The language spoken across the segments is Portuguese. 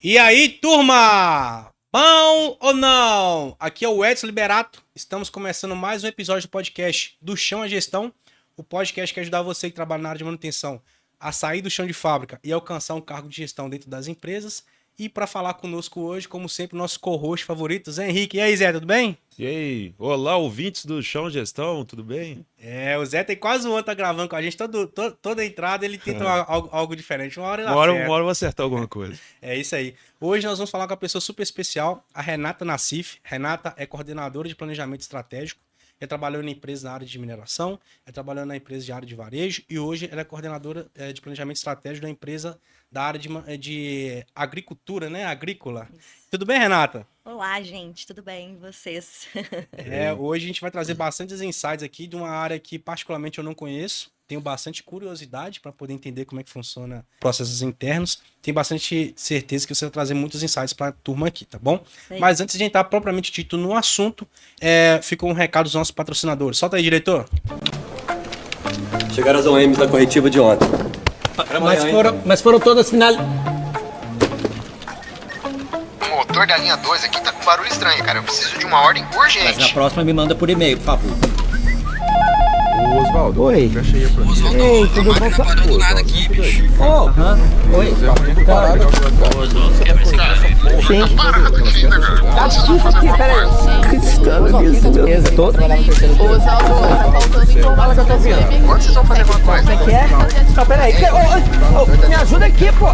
E aí, turma? Bom ou não? Aqui é o Edson Liberato. Estamos começando mais um episódio do podcast do Chão à Gestão, o podcast que ajuda você que trabalha na área de manutenção a sair do chão de fábrica e alcançar um cargo de gestão dentro das empresas. E para falar conosco hoje, como sempre, nosso co-host favorito, Zé Henrique. E aí, Zé, tudo bem? E aí, olá, ouvintes do Chão Gestão, tudo bem? O Zé tem quase um ano tá gravando com a gente. Toda entrada ele tenta algo diferente. Uma hora ele Uma hora acerta. eu vou acertar alguma coisa. É isso aí. Hoje nós vamos falar com uma pessoa super especial, a Renata Nassif. Renata é coordenadora de planejamento estratégico, trabalhou na empresa na área de mineração, trabalhou na empresa de área de varejo e hoje ela é coordenadora de planejamento estratégico da empresa da área de agricultura, né? Agrícola. Isso. Tudo bem, Renata? Olá, gente, tudo bem? E vocês? Hoje a gente vai trazer bastantes insights aqui de uma área que particularmente eu não conheço. Tenho bastante curiosidade para poder entender como é que funciona processos internos. Tenho bastante certeza que você vai trazer muitos insights para a turma aqui, tá bom? Sim. Mas antes de entrar propriamente dito no assunto, ficou um recado dos nossos patrocinadores. Solta aí, diretor. Chegaram as OMs da corretiva de ontem. Mas foram todas final. O motor da linha 2 aqui tá com barulho estranho, cara. Eu preciso de uma ordem urgente. Mas na próxima me manda por e-mail, por favor. Ô, Osvaldo, Oi. fecha aí a planilha. Osvaldo, Ei, a tudo máquina bom? parou do nada aqui, bicho. Oi. Quebra esse cara. Sim. Tá parado aqui ainda, cara. Tá difícil aqui, peraí. Todo? Osvaldo, tá faltando informação. Fala que eu tô ouvindo. Quando vocês vão fazer alguma coisa? Como é que é? Não, peraí. Me ajuda aqui, pô.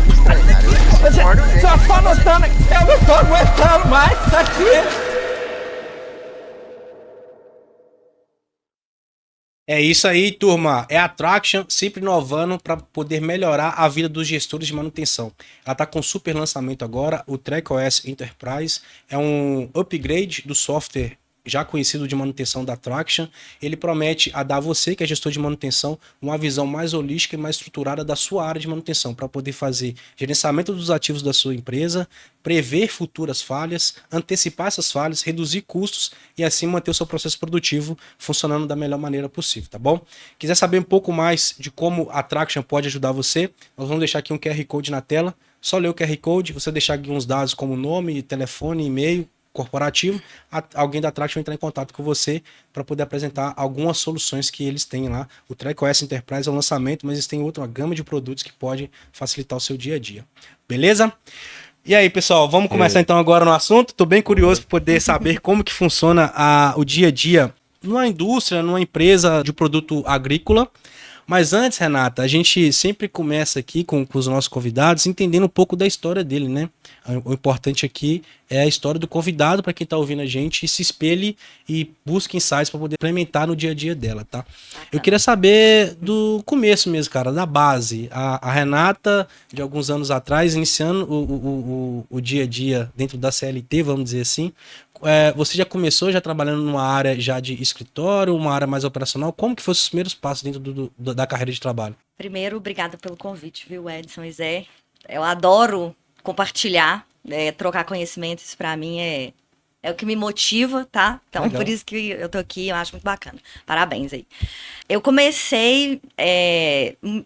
Só anotando aqui. Eu não tô aguentando mais isso aqui. É isso aí, turma. É a Traction sempre inovando para poder melhorar a vida dos gestores de manutenção. Ela está com um super lançamento agora, o TrackOS Enterprise. É um upgrade do software já conhecido de manutenção da Traction. Ele promete a dar a você, que é gestor de manutenção, uma visão mais holística e mais estruturada da sua área de manutenção, para poder fazer gerenciamento dos ativos da sua empresa, prever futuras falhas, antecipar essas falhas, reduzir custos e assim manter o seu processo produtivo funcionando da melhor maneira possível, tá bom? Quiser saber um pouco mais de como a Traction pode ajudar você, nós vamos deixar aqui um QR Code na tela. Só ler o QR Code, você deixar aqui uns dados como nome, telefone, e-mail corporativo, alguém da Traction vai entrar em contato com você para poder apresentar algumas soluções que eles têm lá. O TrackOS Enterprise é o lançamento, mas eles têm outra gama de produtos que pode facilitar o seu dia a dia. Beleza? E aí, pessoal, vamos começar então agora no assunto. Tô bem curioso para poder saber como que funciona o dia a dia numa indústria, numa empresa de produto agrícola. Mas antes, Renata, a gente sempre começa aqui com os nossos convidados entendendo um pouco da história dele, né? O importante aqui é a história do convidado para quem está ouvindo a gente e se espelhe e busque insights para poder implementar no dia a dia dela, tá? Eu queria saber do começo mesmo, cara, da base. A Renata, de alguns anos atrás, iniciando o dia a dia dentro da CLT, vamos dizer assim, você já começou já trabalhando numa área já de escritório, uma área mais operacional? Como que foram os primeiros passos dentro da carreira de trabalho? Primeiro, obrigada pelo convite, viu, Edson e Zé? Eu adoro compartilhar, trocar conhecimentos, isso pra mim é o que me motiva, tá? Então, Legal. por isso que eu tô aqui, eu acho muito bacana. Parabéns aí. Eu comecei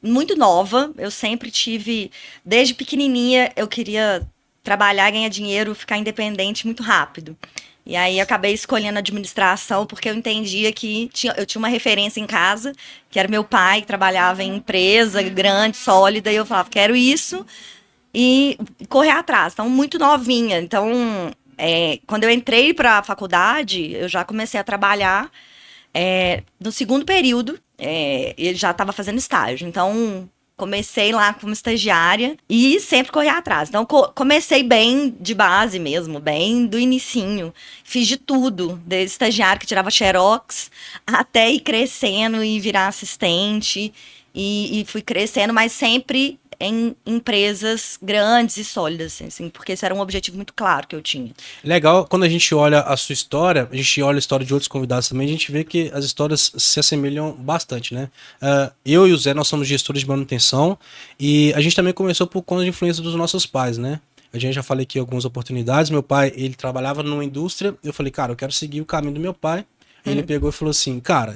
muito nova, eu sempre tive, desde pequenininha, eu queria trabalhar, ganhar dinheiro, ficar independente muito rápido. E aí eu acabei escolhendo administração porque eu entendia que eu tinha uma referência em casa, que era meu pai, que trabalhava em empresa grande, sólida, e eu falava, quero isso, e correr atrás. Então, muito novinha. Então, quando eu entrei para a faculdade, eu já comecei a trabalhar no segundo período, eu já estava fazendo estágio. Então, comecei lá como estagiária e sempre corri atrás. Então, comecei bem de base mesmo, bem do inicinho. Fiz de tudo, desde estagiário que tirava xerox, até ir crescendo e virar assistente. E fui crescendo, mas sempre em empresas grandes e sólidas, assim, porque esse era um objetivo muito claro que eu tinha. Legal, quando a gente olha a sua história, a gente olha a história de outros convidados também, a gente vê que as histórias se assemelham bastante, né? Eu e o Zé, nós somos gestores de manutenção e a gente também começou por conta de influência dos nossos pais, né? A gente já falei aqui algumas oportunidades, meu pai, ele trabalhava numa indústria, eu falei, cara, eu quero seguir o caminho do meu pai. Ele pegou e falou assim, cara,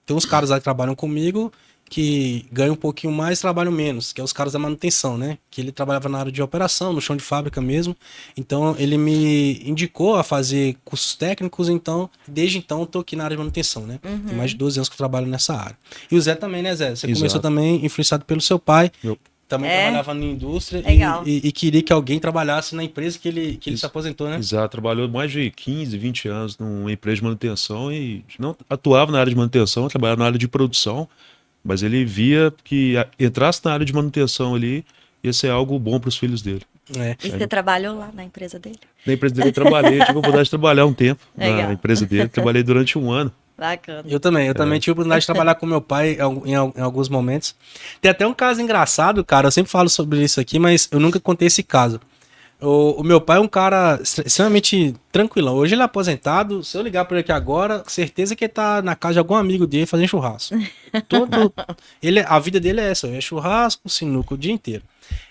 tem uns caras lá que trabalham comigo que ganham um pouquinho mais, trabalham menos, que é os caras da manutenção, né? Que ele trabalhava na área de operação, no chão de fábrica mesmo. Então, ele me indicou a fazer cursos técnicos, então, desde então, eu tô aqui na área de manutenção, né? Tem mais de 12 anos que eu trabalho nessa área. E o Zé também, né, Zé? Você Exato. começou também influenciado pelo seu pai. Meu- Também É. trabalhava na indústria Legal. e queria que alguém trabalhasse na empresa que ele se aposentou, né? Exato, trabalhou mais de 15, 20 anos numa empresa de manutenção e não atuava na área de manutenção, trabalhava na área de produção, mas ele via que entrasse na área de manutenção ali ia ser algo bom para os filhos dele. É. E você trabalhou lá na empresa dele? Na empresa dele eu trabalhei, tive a oportunidade de trabalhar um tempo Legal. na empresa dele, trabalhei durante um ano. Bacana. Eu também tive a oportunidade de trabalhar com meu pai em alguns momentos. Tem até um caso engraçado, cara, eu sempre falo sobre isso aqui, mas eu nunca contei esse caso. O meu pai é um cara extremamente tranquilão. Hoje ele é aposentado, se eu ligar pra ele aqui agora, certeza que ele tá na casa de algum amigo dele fazendo churrasco. A vida dele é essa, é churrasco, sinuca o dia inteiro.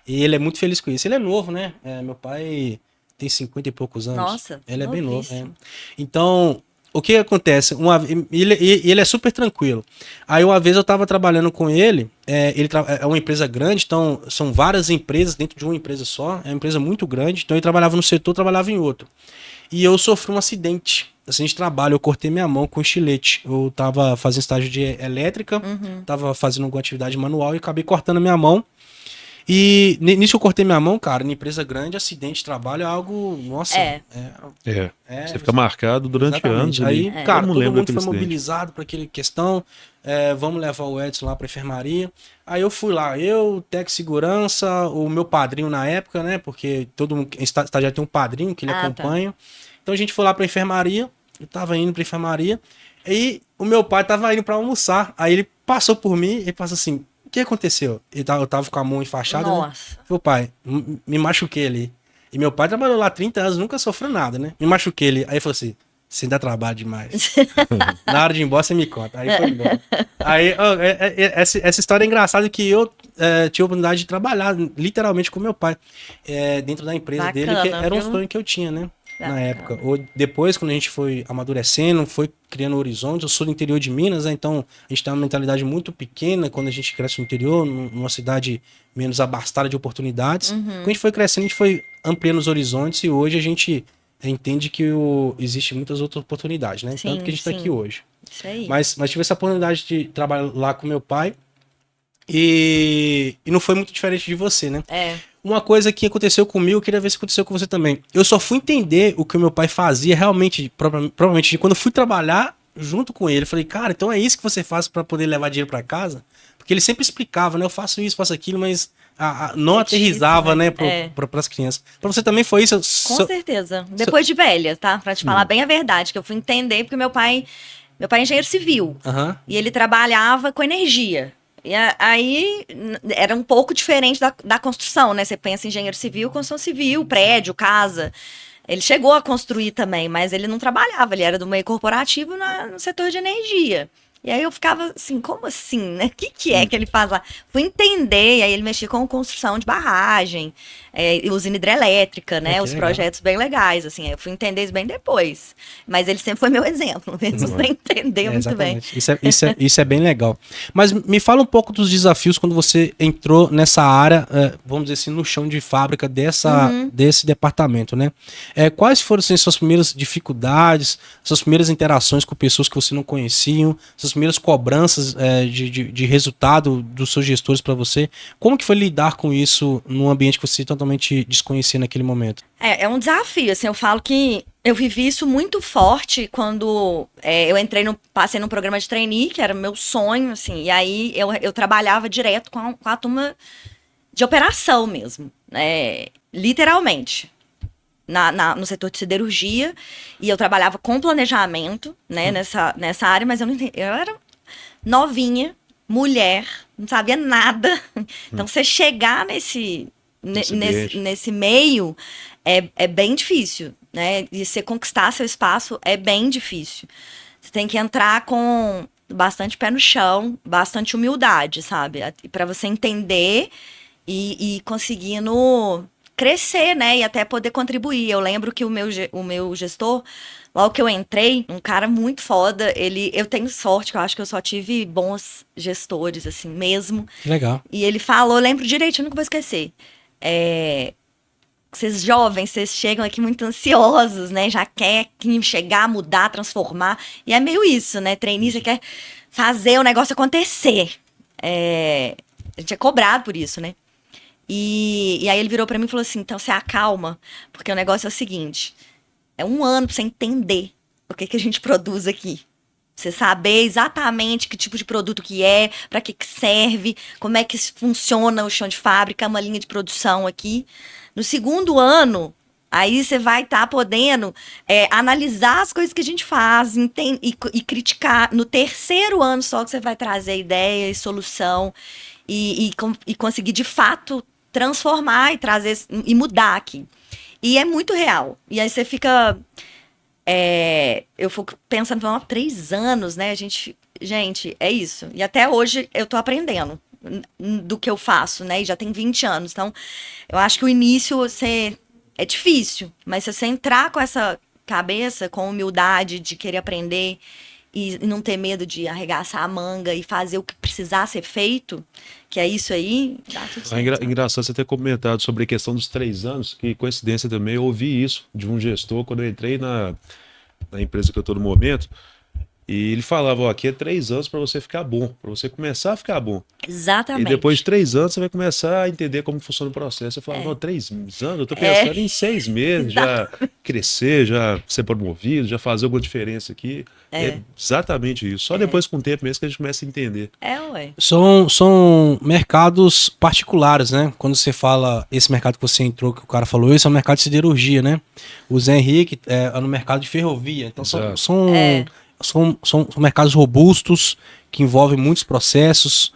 E ele é muito feliz com isso. Ele é novo, né? Meu pai tem 50 e poucos anos. Nossa, ele é bem novo. novíssimo. Então, o que acontece? Ele é super tranquilo. Aí uma vez eu tava trabalhando com ele, é uma empresa grande, então são várias empresas dentro de uma empresa só, é uma empresa muito grande, então ele trabalhava no setor, trabalhava em outro. E eu sofri um acidente de trabalho, eu cortei minha mão com estilete. Eu tava fazendo estágio de elétrica, tava fazendo alguma atividade manual e acabei cortando minha mão. E nisso eu cortei minha mão, cara, em empresa grande, acidente de trabalho é algo, nossa... Você fica marcado durante Exatamente. anos. Aí, ali. cara, Todo mundo todo lembra mundo daquele foi acidente. mobilizado para aquele questão. Vamos levar o Edson lá pra enfermaria. Aí eu fui lá, o técnico de segurança, o meu padrinho na época, né? Porque todo mundo estagiário tem um padrinho que ele acompanha. Então a gente foi lá pra enfermaria. Eu tava indo pra enfermaria. E o meu pai tava indo pra almoçar. Aí ele passou por mim e passou assim: o que aconteceu? Eu tava com a mão enfaixada. Né? Nossa. Meu pai, me machuquei ali. E meu pai trabalhou lá 30 anos, nunca sofreu nada, né? Me machuquei ali. Aí ele falou assim: você dá trabalho demais. Na hora de ir embora, você me conta. Aí foi embora. Aí, essa história é engraçada que eu tive a oportunidade de trabalhar literalmente com meu pai dentro da empresa dele, que Bacana, era um viu? sonho que eu tinha, né? Na Bacana. época. Depois, quando a gente foi amadurecendo, foi criando horizontes. Eu sou do interior de Minas, né? Então a gente tem uma mentalidade muito pequena quando a gente cresce no interior, numa cidade menos abastada de oportunidades. Quando a gente foi crescendo, a gente foi ampliando os horizontes e hoje a gente entende que existe muitas outras oportunidades, né? Sim, Tanto que a gente está sim. aqui hoje. Isso aí. Mas tive essa oportunidade de trabalhar lá com meu pai e não foi muito diferente de você, né? Uma coisa que aconteceu comigo, eu queria ver se aconteceu com você também. Eu só fui entender o que o meu pai fazia realmente, provavelmente, quando eu fui trabalhar junto com ele. Eu falei, cara, então é isso que você faz para poder levar dinheiro para casa? Porque ele sempre explicava, né? Eu faço isso, faço aquilo, mas não aterrizava, né, para as crianças. Para você também foi isso? Com certeza. Depois de velha, tá? Pra te falar bem a verdade, que eu fui entender, porque meu pai é engenheiro civil. Aham. E ele trabalhava com energia. E aí era um pouco diferente da construção, né? Você pensa em engenheiro civil, construção civil, prédio, casa. Ele chegou a construir também, mas ele não trabalhava, ele era do meio corporativo no setor de energia. E aí eu ficava assim, como assim, né? O que é que ele faz lá? Fui entender, e aí ele mexia com construção de barragem, usina hidrelétrica, né? que Os legal. projetos bem legais, assim. Eu fui entender isso bem depois. Mas ele sempre foi meu exemplo, mesmo sem entender muito bem. Exatamente. Isso é bem legal. Mas me fala um pouco dos desafios quando você entrou nessa área, vamos dizer assim, no chão de fábrica desse departamento, né? Quais foram assim, suas primeiras dificuldades, suas primeiras interações com pessoas que você não conhecia, suas primeiras cobranças de resultado dos seus gestores para você? Como que foi lidar com isso num ambiente que você totalmente desconhecia naquele momento? É um desafio, assim, eu falo que eu vivi isso muito forte quando eu passei num programa de trainee, que era meu sonho, assim, e aí eu trabalhava direto com a turma de operação mesmo, né, literalmente, no setor de siderurgia, e eu trabalhava com planejamento, né, nessa área, mas eu não entendi, eu era novinha, mulher, não sabia nada, então você chegar nesse meio é bem difícil, né? E você conquistar seu espaço é bem difícil. Você tem que entrar com bastante pé no chão, bastante humildade, sabe? Para você entender e conseguindo crescer, né? E até poder contribuir. Eu lembro que o meu gestor, logo que eu entrei, um cara muito foda, eu tenho sorte, que eu acho que eu só tive bons gestores, assim, mesmo. Legal. E ele falou, eu lembro direito, eu nunca vou esquecer. Vocês jovens, vocês chegam aqui muito ansiosos, né? Já quer chegar, mudar, transformar. E é meio isso, né? Trainee, você quer fazer o negócio acontecer. A gente é cobrado por isso, né? E aí ele virou pra mim e falou assim, então você acalma, porque o negócio é o seguinte, é 1 ano pra você entender o que a gente produz aqui. Você saber exatamente que tipo de produto que é, pra que serve, como é que funciona o chão de fábrica, uma linha de produção aqui. No 2º ano, aí você vai estar podendo analisar as coisas que a gente faz e criticar. No 3º ano só que você vai trazer ideia e solução e conseguir, de fato, transformar e trazer e mudar aqui. E é muito real. E aí você fica... eu fico pensando, 3 anos, né? Gente, é isso. E até hoje eu tô aprendendo do que eu faço, né? E já tem 20 anos. Então, eu acho que o início é difícil. Mas se você entrar com essa cabeça, com humildade de querer aprender e não ter medo de arregaçar a manga e fazer o que precisar ser feito, que é isso aí, dá tudo certo. É engraçado você ter comentado sobre a questão dos 3 anos, que coincidência também, eu ouvi isso de um gestor quando eu entrei na empresa que eu estou no momento, e ele falava, aqui é 3 anos para você ficar bom, para você começar a ficar bom. Exatamente. E depois de 3 anos você vai começar a entender como funciona o processo. Você fala, não, 3 anos, eu tô pensando em 6 meses, já crescer, já ser promovido, já fazer alguma diferença aqui. É exatamente isso. Só depois com o tempo mesmo que a gente começa a entender. Ué. São mercados particulares, né? Quando você fala esse mercado que você entrou, que o cara falou, esse é um mercado de siderurgia, né? O Zé Henrique é no mercado de ferrovia. Então são mercados robustos que envolvem muitos processos.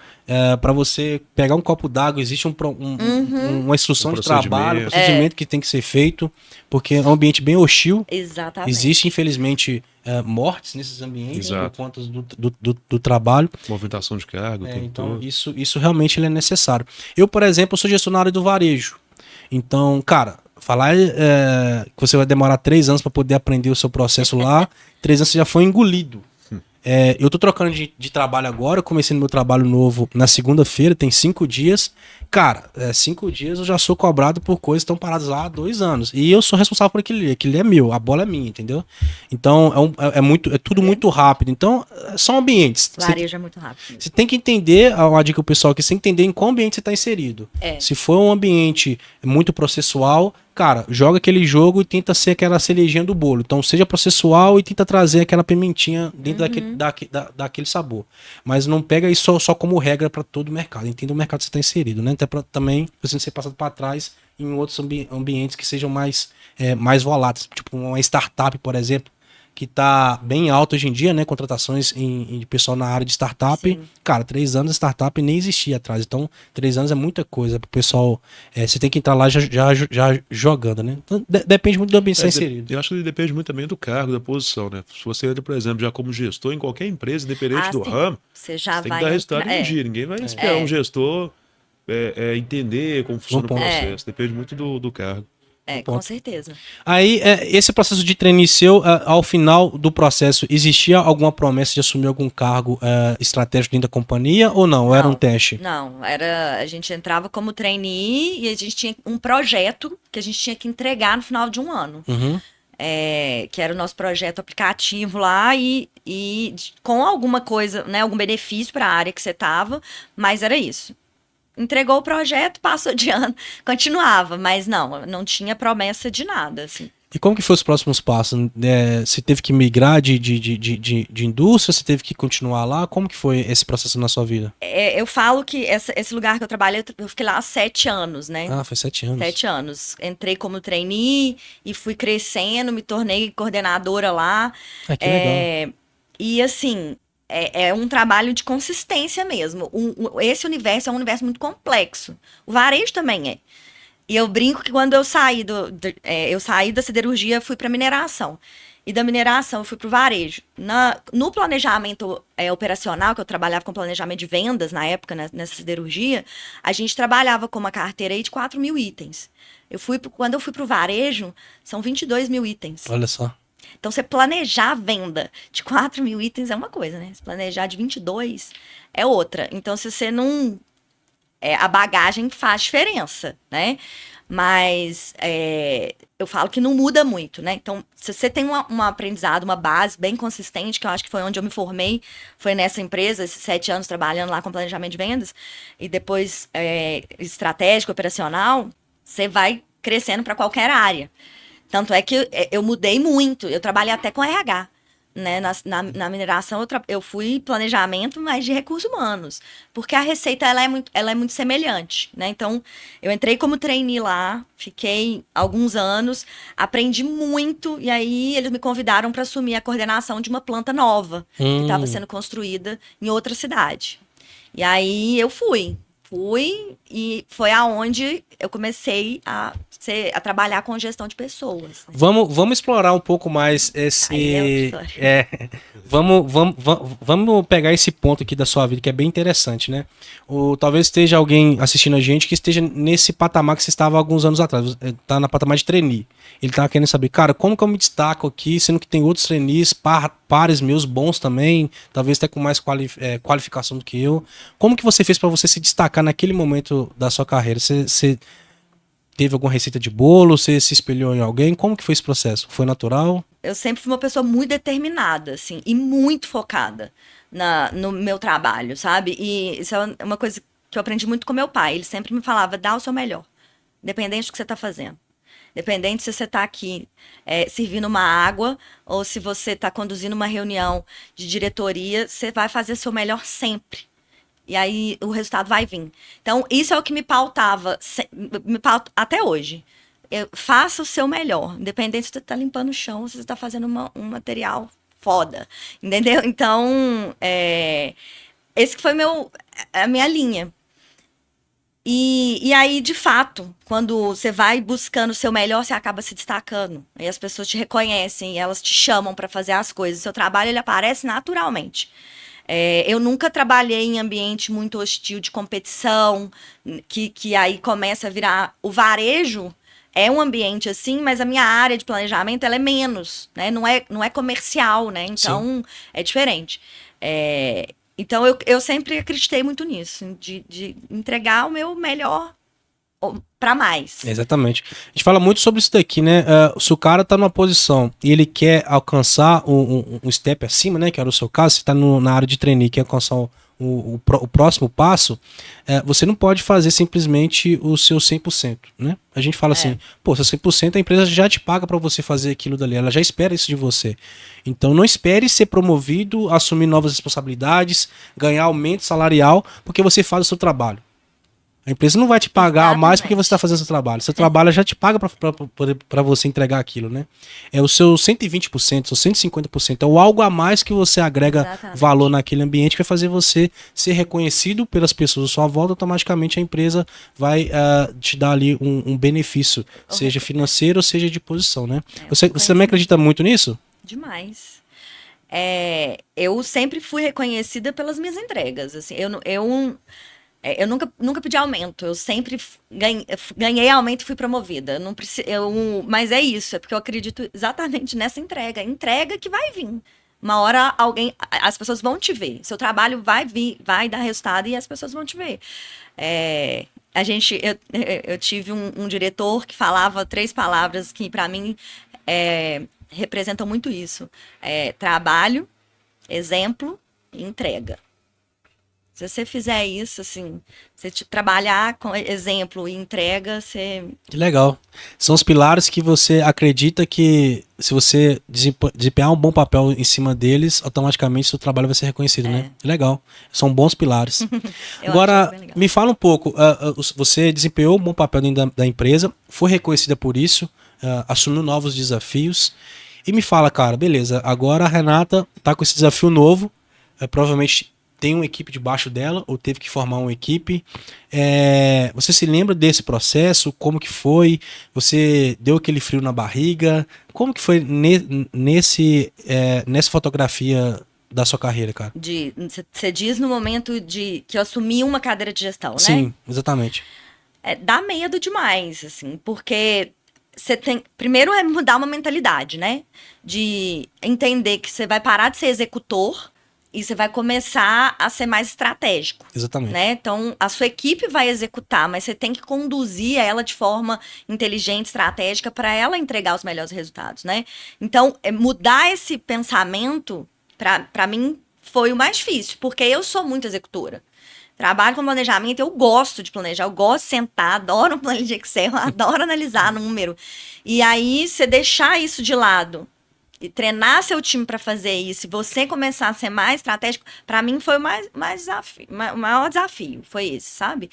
Para você pegar um copo d'água, existe uma instrução de trabalho, um procedimento que tem que ser feito, porque é um ambiente bem hostil. Exatamente. Existe, infelizmente, mortes nesses ambientes por Exato. conta do trabalho. Movimentação de carga, tudo Então, todo. isso realmente ele é necessário. Eu, por exemplo, sou gestor na área do varejo. Então, cara, falar que você vai demorar 3 anos para poder aprender o seu processo lá, 3 anos você já foi engolido. Eu tô trocando de trabalho agora, eu comecei no meu trabalho novo na segunda-feira, tem 5 dias. Cara, 5 dias eu já sou cobrado por coisas que estão paradas lá há 2 anos. E eu sou responsável por aquilo é meu, a bola é minha, entendeu? Então é tudo muito rápido. Então, são ambientes. Varejo é muito rápido. Você tem que entender, a dica pro pessoal aqui, você tem que entender em qual ambiente você está inserido. Se for um ambiente muito processual, cara, joga aquele jogo e tenta ser aquela cerejinha do bolo. Então, seja processual e tenta trazer aquela pimentinha dentro daquele sabor. Mas não pega isso só como regra para todo o mercado. Entenda o mercado que você está inserido, né? Até para também você não ser passado para trás em outros ambientes que sejam mais voláteis. Tipo uma startup, por exemplo, que está bem alto hoje em dia, né? Contratações de pessoal na área de startup. Sim. Cara, 3 anos de startup nem existia atrás. Então, 3 anos é muita coisa pro pessoal. Você tem que entrar lá já jogando, né? Então, depende muito do ambiente ser inserido. Eu acho que depende muito também do cargo, da posição, né? Se você entra, por exemplo, já como gestor em qualquer empresa, independente do sim. ramo, Você já tem vai que dar resultado entrar- em um dia. Ninguém vai esperar um gestor entender como funciona o processo. Depende muito do cargo. com certeza. Aí, esse processo de trainee seu, ao final do processo, existia alguma promessa de assumir algum cargo estratégico dentro da companhia ou não? Ou era um teste? Não, a gente entrava como trainee e a gente tinha um projeto que a gente tinha que entregar no final de um ano. Uhum. Que era o nosso projeto aplicativo lá e com alguma coisa, né, algum benefício para a área que você estava, mas era isso. Entregou o projeto, passou de ano, continuava, mas não tinha promessa de nada, assim. E como que foi os próximos passos? Você teve que migrar de indústria? Você teve que continuar lá? Como que foi esse processo na sua vida? Eu falo que esse lugar que eu trabalhei, eu fiquei lá há 7 anos, né? Ah, foi 7 anos. 7 anos. Entrei como trainee e fui crescendo, me tornei coordenadora lá. Que legal. E assim, é um trabalho de consistência mesmo. Esse universo é um universo muito complexo. O varejo também é. E eu brinco que quando eu saí eu saí da siderurgia, fui para mineração. E da mineração eu fui para o varejo. No planejamento operacional, que eu trabalhava com planejamento de vendas na época, nessa siderurgia, a gente trabalhava com uma carteira aí de 4 mil itens. Quando eu fui para o varejo, são 22 mil itens. Olha só. Então, você planejar a venda de 4 mil itens é uma coisa, né? Se planejar de 22 é outra. Então, se você não... a bagagem faz diferença, né? Mas eu falo que não muda muito, né? Então, se você tem um aprendizado, uma base bem consistente, que eu acho que foi onde eu me formei, foi nessa empresa, esses 7 anos trabalhando lá com planejamento de vendas, e depois estratégico, operacional, você vai crescendo para qualquer área. Tanto é que eu mudei muito, eu trabalhei até com RH. Né? Na mineração eu fui planejamento, mas de recursos humanos, porque a receita ela é muito semelhante, né? Então eu entrei como trainee lá, fiquei alguns anos, aprendi muito e aí eles me convidaram para assumir a coordenação de uma planta nova que estava sendo construída em outra cidade. E aí eu fui e foi aonde eu comecei a trabalhar com gestão de pessoas. Né? Vamos explorar um pouco mais esse. Vamos pegar esse ponto aqui da sua vida, que é bem interessante, né? Talvez esteja alguém assistindo a gente que esteja nesse patamar que você estava há alguns anos atrás. Tá na patamar de trainee. Ele tá querendo saber, cara, como que eu me destaco aqui, sendo que tem outros trainees, pares meus bons também, talvez até com mais qualificação do que eu. Como que você fez para você se destacar naquele momento da sua carreira? Você teve alguma receita de bolo? Você se espelhou em alguém? Como que foi esse processo? Foi natural? Eu sempre fui uma pessoa muito determinada, assim, e muito focada no meu trabalho, sabe? E isso é uma coisa que eu aprendi muito com meu pai. Ele sempre me falava, dá o seu melhor, independente do que você está fazendo. Independente se você está aqui servindo uma água ou se você está conduzindo uma reunião de diretoria, você vai fazer o seu melhor sempre. E aí o resultado vai vir. Então, isso é o que me pautava, até hoje. Faça o seu melhor, independente se você está limpando o chão ou se você está fazendo um material foda. Entendeu? Então, esse que foi a minha linha. E aí, de fato, quando você vai buscando o seu melhor, você acaba se destacando. E as pessoas te reconhecem, e elas te chamam para fazer as coisas. O seu trabalho, ele aparece naturalmente. Eu nunca trabalhei em ambiente muito hostil de competição, que aí começa a virar... O varejo é um ambiente assim, mas a minha área de planejamento, ela é menos, né? Não é comercial, né? Então, é diferente. Então, eu sempre acreditei muito nisso, de entregar o meu melhor para mais. Exatamente. A gente fala muito sobre isso daqui, né? Se o cara tá numa posição e ele quer alcançar um step acima, né? Que era o seu caso, você tá na área de trainee, quer alcançar o próximo passo, você não pode fazer simplesmente o seu 100%, né? A gente fala assim, pô, seu 100% a empresa já te paga para você fazer aquilo dali, ela já espera isso de você. Então não espere ser promovido, assumir novas responsabilidades, ganhar aumento salarial, porque você faz o seu trabalho. A empresa não vai te pagar mais porque você está fazendo seu trabalho. Seu trabalho já te paga para você entregar aquilo, né? É o seu 120%, o seu 150%. É o algo a mais que você agrega valor naquele ambiente que vai fazer você ser reconhecido pelas pessoas à sua volta. Automaticamente a empresa vai te dar ali um benefício, seja financeiro ou seja de posição, né? Você também acredita muito nisso? Demais. Eu sempre fui reconhecida pelas minhas entregas. Assim, eu nunca pedi aumento, eu sempre ganhei aumento e fui promovida. Mas é isso, é porque eu acredito exatamente nessa entrega que vai vir. Uma hora as pessoas vão te ver, seu trabalho vai dar resultado e as pessoas vão te ver. Eu tive um diretor que falava 3 palavras que para mim representam muito isso: trabalho, exemplo e entrega. Se você fizer isso, assim, você trabalhar com exemplo e entrega, você... Que legal. São os pilares que você acredita que se você desempenhar um bom papel em cima deles, automaticamente seu trabalho vai ser reconhecido, né? Legal. São bons pilares. Agora, me fala um pouco. Você desempenhou um bom papel dentro da empresa, foi reconhecida por isso, assumiu novos desafios. E me fala, cara, beleza, agora a Renata tá com esse desafio novo, provavelmente tem uma equipe debaixo dela, ou teve que formar uma equipe. Você se lembra desse processo? Como que foi? Você deu aquele frio na barriga? Como que foi nessa fotografia da sua carreira, cara? Você diz no momento que eu assumi uma cadeira de gestão, né? Sim, exatamente. Dá medo demais, assim, porque você tem... Primeiro é mudar uma mentalidade, né? De entender que você vai parar de ser executor e você vai começar a ser mais estratégico. Exatamente. Né? Então, a sua equipe vai executar, mas você tem que conduzir ela de forma inteligente, estratégica, para ela entregar os melhores resultados, né? Então, mudar esse pensamento, para mim, foi o mais difícil, porque eu sou muito executora. Trabalho com planejamento, eu gosto de planejar, eu gosto de sentar, adoro um planilha de Excel, adoro analisar número. E aí, você deixar isso de lado e treinar seu time para fazer isso, e você começar a ser mais estratégico, para mim foi o maior desafio, foi esse, sabe?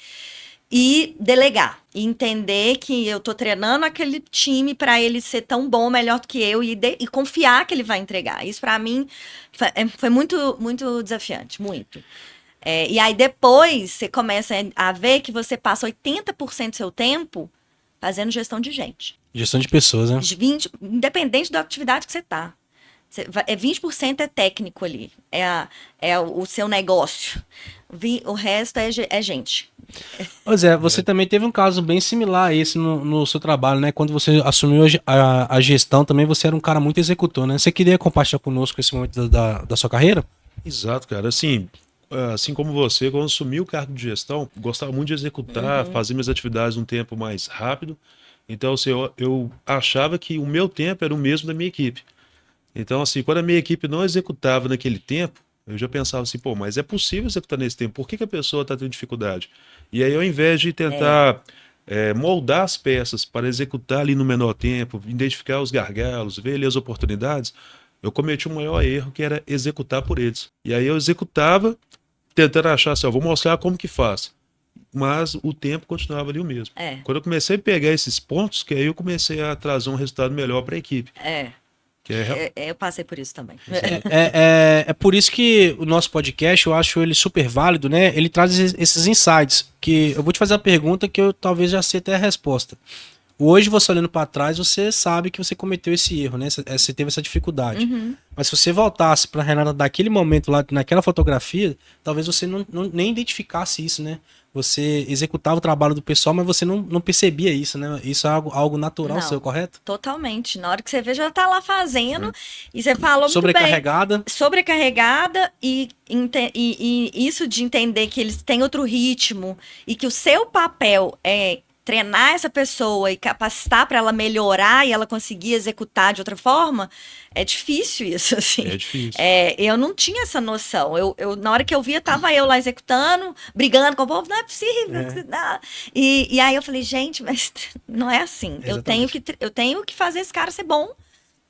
E delegar, e entender que eu tô treinando aquele time para ele ser tão bom, melhor do que eu, e confiar que ele vai entregar. Isso para mim foi muito, muito desafiante, muito. E aí depois você começa a ver que você passa 80% do seu tempo fazendo gestão de gente. Gestão de pessoas, né? 20, independente da atividade que você tá. 20% é técnico ali. É o seu negócio. O resto é gente. Pois é, você também teve um caso bem similar a esse no seu trabalho, né? Quando você assumiu a gestão também, você era um cara muito executor, né? Você queria compartilhar conosco esse momento da sua carreira? Exato, cara. Assim como você, quando assumi o cargo de gestão, gostava muito de executar, fazer minhas atividades um tempo mais rápido. Então, assim, eu achava que o meu tempo era o mesmo da minha equipe. Então, assim, quando a minha equipe não executava naquele tempo, eu já pensava assim, pô, mas é possível executar nesse tempo, por que a pessoa está tendo dificuldade? E aí, ao invés de tentar moldar as peças para executar ali no menor tempo, identificar os gargalos, ver ali as oportunidades, eu cometi um maior erro, que era executar por eles. E aí eu executava, tentando achar assim, vou mostrar como que faz. Mas o tempo continuava ali o mesmo. Quando eu comecei a pegar esses pontos, que aí eu comecei a trazer um resultado melhor para a equipe. Eu passei por isso também. É por isso que o nosso podcast, eu acho ele super válido, né? Ele traz esses insights, que eu vou te fazer uma pergunta que eu talvez já sei até a resposta. Hoje, você olhando para trás, você sabe que você cometeu esse erro, né? Você teve essa dificuldade. Mas se você voltasse para Renata daquele momento lá, naquela fotografia, talvez você nem identificasse isso, né? Você executava o trabalho do pessoal, mas você não percebia isso, né? Isso é algo natural seu, correto? Totalmente. Na hora que você vê, já tá lá fazendo, e você falou sobrecarregada. Muito bem. Sobrecarregada, e isso de entender que eles têm outro ritmo, e que o seu papel é treinar essa pessoa e capacitar para ela melhorar e ela conseguir executar de outra forma, é difícil isso, assim. É difícil. Eu não tinha essa noção. Na hora que eu via, tava eu lá executando, brigando com o povo, não é possível. Não. E aí eu falei, gente, mas não é assim. Eu tenho que fazer esse cara ser bom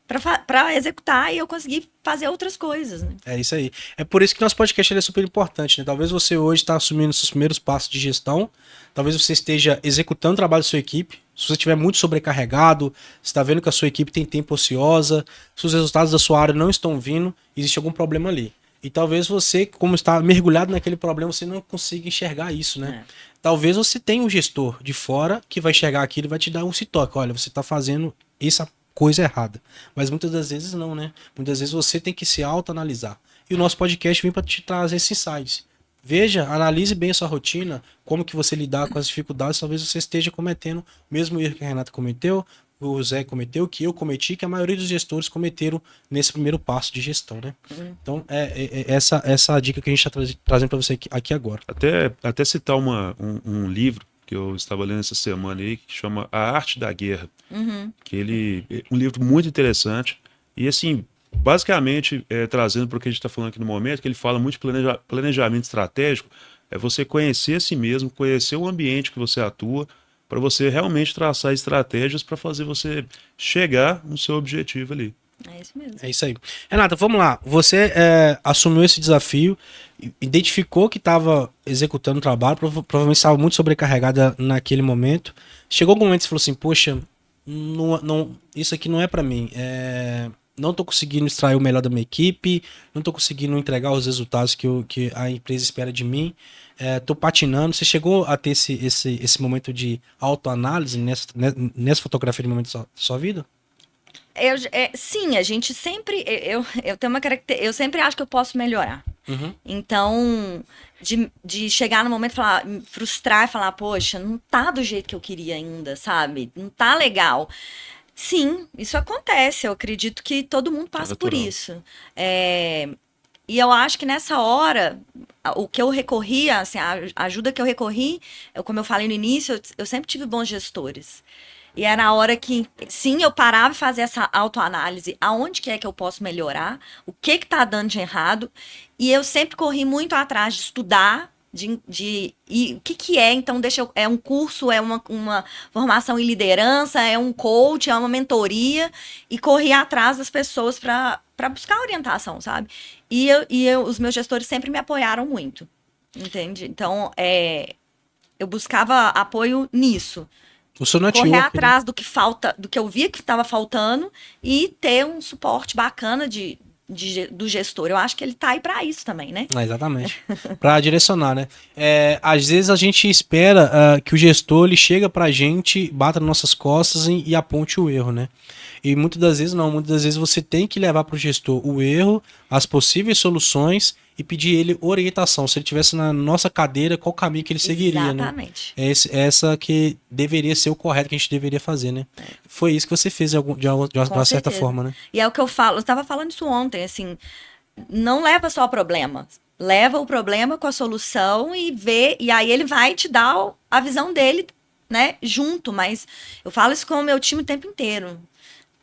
para executar e eu conseguir fazer outras coisas, né? É isso aí. É por isso que nosso podcast é super importante, né? Talvez você hoje está assumindo seus primeiros passos de gestão, talvez você esteja executando o trabalho da sua equipe. Se você estiver muito sobrecarregado, você está vendo que a sua equipe tem tempo ociosa, se os resultados da sua área não estão vindo, existe algum problema ali. E talvez você, como está mergulhado naquele problema, você não consiga enxergar isso, né? Talvez você tenha um gestor de fora que vai enxergar aquilo e vai te dar um toque. Olha, você está fazendo essa coisa errada. Mas muitas das vezes não, né? Muitas vezes você tem que se autoanalisar. E o nosso podcast vem para te trazer esses insights. Veja, analise bem a sua rotina, como que você lidar com as dificuldades. Talvez você esteja cometendo o mesmo erro que a Renata cometeu, o Zé cometeu, que eu cometi, que a maioria dos gestores cometeram nesse primeiro passo de gestão, né? Então, essa a dica que a gente está trazendo para você aqui agora. Até citar um livro que eu estava lendo essa semana aí, que chama A Arte da Guerra. Que ele é um livro muito interessante. E assim, basicamente, trazendo para o que a gente está falando aqui no momento, que ele fala muito de planejamento estratégico, é você conhecer a si mesmo, conhecer o ambiente que você atua, para você realmente traçar estratégias para fazer você chegar no seu objetivo ali. É isso mesmo. É isso aí. Renata, vamos lá. Você assumiu esse desafio, identificou que estava executando o trabalho, provavelmente estava muito sobrecarregada naquele momento. Chegou algum momento que você falou assim, poxa, isso aqui não é para mim. não tô conseguindo extrair o melhor da minha equipe, não tô conseguindo entregar os resultados que a empresa espera de mim, tô patinando. Você chegou a ter esse momento de autoanálise nessa fotografia de momento da sua vida? Sim, a gente sempre. Eu tenho uma característica. Eu sempre acho que eu posso melhorar. Uhum. Então, de chegar no momento e falar, me frustrar e falar, poxa, não tá do jeito que eu queria ainda, sabe? Não tá legal. Sim, isso acontece. Eu acredito que todo mundo passa por natural. isso. E eu acho que nessa hora, o que eu recorria, assim, a ajuda que eu recorri, como eu falei no início, eu sempre tive bons gestores. E era a hora que, sim, eu parava e fazia essa autoanálise. Aonde que é que eu posso melhorar? O que tá dando de errado? E eu sempre corri muito atrás de estudar, e o que é, então, é um curso, é uma formação em liderança, é um coach, é uma mentoria, e corri atrás das pessoas para buscar orientação, sabe? Os meus gestores sempre me apoiaram muito, entende? Então, eu buscava apoio nisso. O seu network, Correr né? atrás do que falta, do que eu via que estava faltando e ter um suporte bacana do gestor. Eu acho que ele tá aí para isso também, né? Exatamente. Para direcionar, né? Às vezes a gente espera que o gestor ele chega pra gente, bata nas nossas costas e aponte o erro, né? E muitas das vezes não. Muitas das vezes você tem que levar pro gestor o erro, as possíveis soluções e pedir ele orientação. Se ele estivesse na nossa cadeira, qual caminho que ele seguiria, né? Exatamente. Essa que deveria ser o correto que a gente deveria fazer, né? Foi isso que você fez de uma Com certa certeza. forma, né? E é o que eu falo, eu estava falando isso ontem, assim, não leva só o problema, leva o problema com a solução e aí ele vai te dar a visão dele, né, junto, mas eu falo isso com o meu time o tempo inteiro.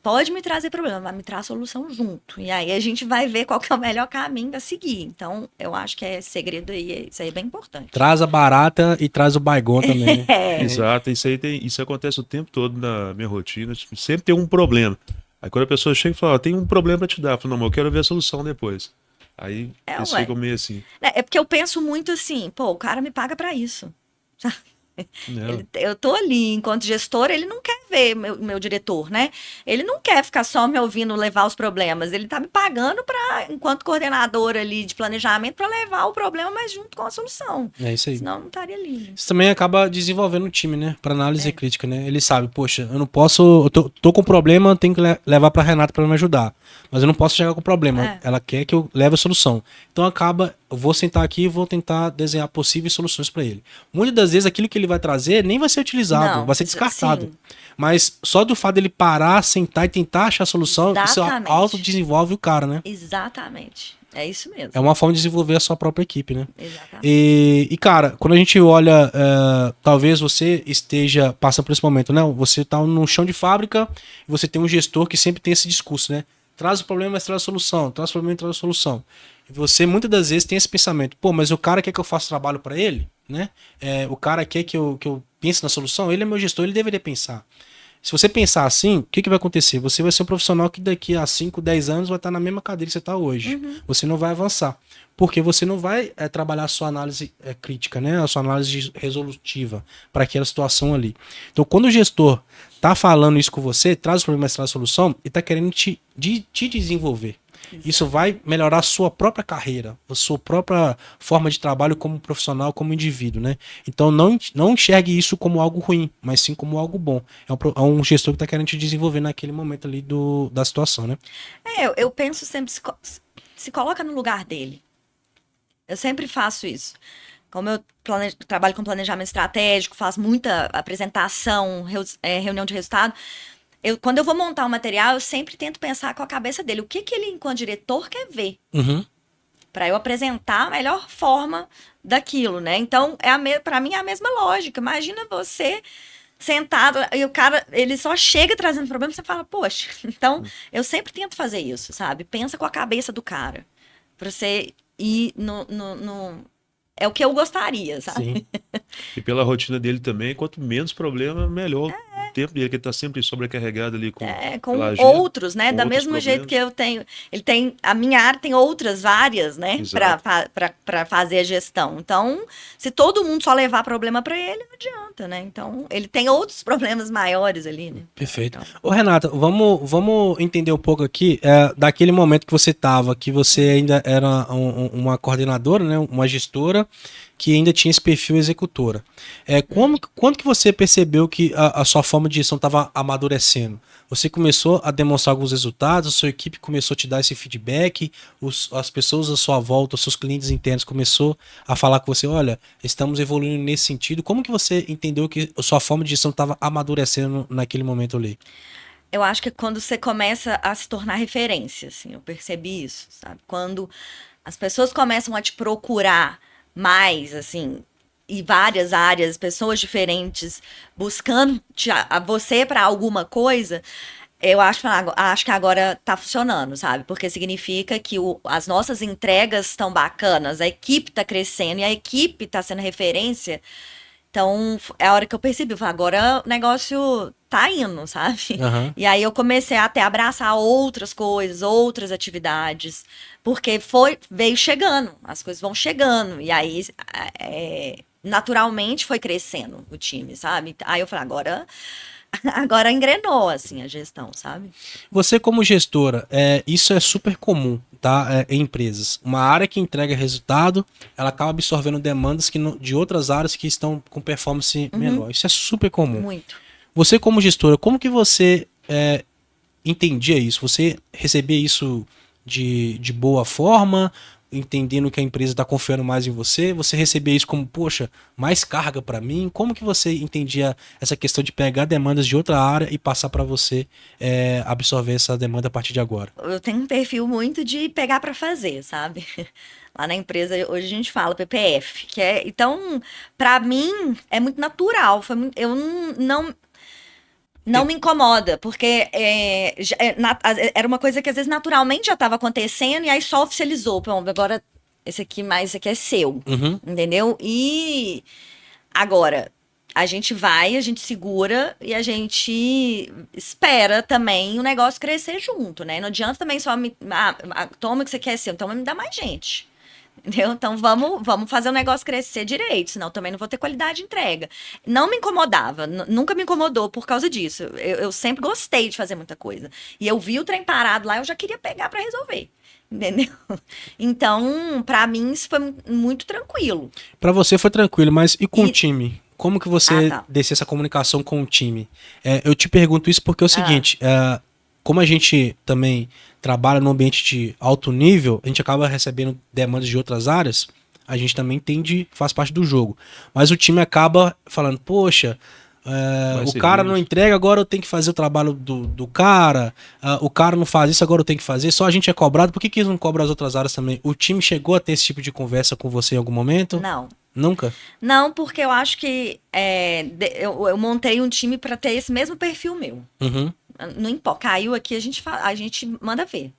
Pode me trazer problema, mas me traz solução junto. E aí a gente vai ver qual que é o melhor caminho a seguir. Então, eu acho que esse segredo aí, isso aí é bem importante. Traz a barata e traz o baigon também, né? Exato, isso acontece o tempo todo na minha rotina. Tipo, sempre tem um problema. Aí quando a pessoa chega e fala, tem um problema pra te dar, eu falo, não, mas eu quero ver a solução depois. Aí eles ué. ficam meio assim. É porque eu penso muito assim, pô, o cara me paga pra isso. Não. Eu tô ali, enquanto gestor, ele não quer ver meu diretor, né? Ele não quer ficar só me ouvindo levar os problemas. Ele tá me pagando enquanto coordenador ali de planejamento, para levar o problema, mas junto com a solução. É isso aí. Senão eu não estaria ali. Isso também acaba desenvolvendo o time, né? Pra análise crítica, né? Ele sabe, poxa, eu não posso. Eu tô com problema, tenho que levar pra Renata pra me ajudar. Mas eu não posso chegar com problema. Ela quer que eu leve a solução. Então acaba, eu vou sentar aqui e vou tentar desenhar possíveis soluções pra ele. Muitas das vezes aquilo que ele vai trazer nem vai ser utilizado, Não, vai ser descartado. sim. Mas só do fato dele parar, sentar e tentar achar a solução, Exatamente. isso autodesenvolve o cara, né? Exatamente. É isso mesmo. É uma forma de desenvolver a sua própria equipe, né? Exatamente. E cara, quando a gente olha, talvez você esteja passando por esse momento, né? Você tá no chão de fábrica e você tem um gestor que sempre tem esse discurso, né? Traz o problema, mas traz a solução. Traz o problema, traz a solução. E você, muitas das vezes, tem esse pensamento. Pô, mas o cara quer que eu faça trabalho para ele, né? O cara quer que eu pense na solução. Ele é meu gestor, ele deveria pensar. Se você pensar assim, o que vai acontecer? Você vai ser um profissional que daqui a 5, 10 anos vai estar na mesma cadeira que você está hoje. Você não vai avançar. Porque você não vai trabalhar a sua análise crítica, né? A sua análise resolutiva para aquela situação ali. Então, quando o gestor tá falando isso com você, traz o problema, traz a solução, e tá querendo te desenvolver. Exato. Isso vai melhorar a sua própria carreira, a sua própria forma de trabalho como profissional, como indivíduo, né? Então não enxergue isso como algo ruim, mas sim como algo bom. É um gestor que está querendo te desenvolver naquele momento ali da situação, né? Eu penso sempre, se coloca no lugar dele. Eu sempre faço isso. Como eu trabalho com planejamento estratégico, faço muita apresentação, reunião de resultado, quando eu vou montar um material, eu sempre tento pensar com a cabeça dele. O que ele, enquanto diretor, quer ver? Para eu apresentar a melhor forma daquilo, né? Então, para mim, é a mesma lógica. Imagina você sentado e o cara, ele só chega trazendo problema e você fala, poxa. Então, eu sempre tento fazer isso, sabe? Pensa com a cabeça do cara. Pra você ir é o que eu gostaria, sabe? Sim. E pela rotina dele também, quanto menos problema, melhor. O tempo dele, que ele tá sempre sobrecarregado ali com Com pela agenda, outros, né? com Da outros mesmo jeito problemas. que eu tenho. A minha área tem outras várias, né? Exato. Para fazer a gestão. Então, se todo mundo só levar problema para ele, não adianta, né? Então, ele tem outros problemas maiores ali, né? Perfeito. Então. Ô, Renata, vamos entender um pouco aqui daquele momento que você estava, que você ainda era uma coordenadora, né, uma gestora, que ainda tinha esse perfil executora. Quando que você percebeu que a sua forma de gestão estava amadurecendo? Você começou a demonstrar alguns resultados, a sua equipe começou a te dar esse feedback, as pessoas à sua volta, os seus clientes internos começou a falar com você, olha, estamos evoluindo nesse sentido. Como que você entendeu que a sua forma de gestão estava amadurecendo naquele momento ali? Eu acho que é quando você começa a se tornar referência, assim, eu percebi isso, sabe? Quando as pessoas começam a te procurar mais, assim, e várias áreas, pessoas diferentes, buscando você para alguma coisa, eu acho que agora tá funcionando, sabe? Porque significa que as nossas entregas estão bacanas, a equipe tá crescendo e a equipe tá sendo referência. Então, é a hora que eu percebi, eu falei, agora o negócio tá indo, sabe? Aham. E aí eu comecei até a abraçar outras coisas, outras atividades, porque veio chegando, as coisas vão chegando, e aí naturalmente foi crescendo o time, sabe? Aí eu falei, agora engrenou, assim, a gestão, sabe? Você como gestora, isso é super comum, tá? Em empresas. Uma área que entrega resultado, ela acaba absorvendo demandas de outras áreas que estão com performance menor. Isso é super comum. Muito. Você como gestora, como que você entendia isso? Você recebia isso de boa forma, entendendo que a empresa está confiando mais em você? Você recebia isso como, poxa, mais carga para mim? Como que você entendia essa questão de pegar demandas de outra área e passar para você absorver essa demanda a partir de agora? Eu tenho um perfil muito de pegar para fazer, sabe? Lá na empresa, hoje a gente fala PPF, então, para mim, é muito natural. Eu não me incomoda, porque era uma coisa que às vezes naturalmente já estava acontecendo e aí só oficializou. Pronto, agora esse aqui é seu, Uhum. entendeu? E agora a gente segura e a gente espera também o negócio crescer junto, né? Não adianta também só toma o que você quer ser, então me dá mais gente. Entendeu? Então vamos fazer o negócio crescer direito, senão também não vou ter qualidade de entrega. Não me incomodava, nunca me incomodou por causa disso. Eu sempre gostei de fazer muita coisa. E eu vi o trem parado lá, eu já queria pegar para resolver. Entendeu? Então, para mim, isso foi muito tranquilo. Para você foi tranquilo, mas e com o time? Como que você tá. descia essa comunicação com o time? Eu te pergunto isso porque é o seguinte, como a gente também trabalha no ambiente de alto nível, a gente acaba recebendo demandas de outras áreas, a gente também faz parte do jogo. Mas o time acaba falando, poxa, o cara não entrega, agora eu tenho que fazer o trabalho do cara, o cara não faz isso, agora eu tenho que fazer, só a gente é cobrado, por que eles não cobram as outras áreas também? O time chegou a ter esse tipo de conversa com você em algum momento? Não. Nunca? Não, porque eu acho que eu montei um time para ter esse mesmo perfil meu. Uhum. Não importa, caiu aqui, a gente manda ver.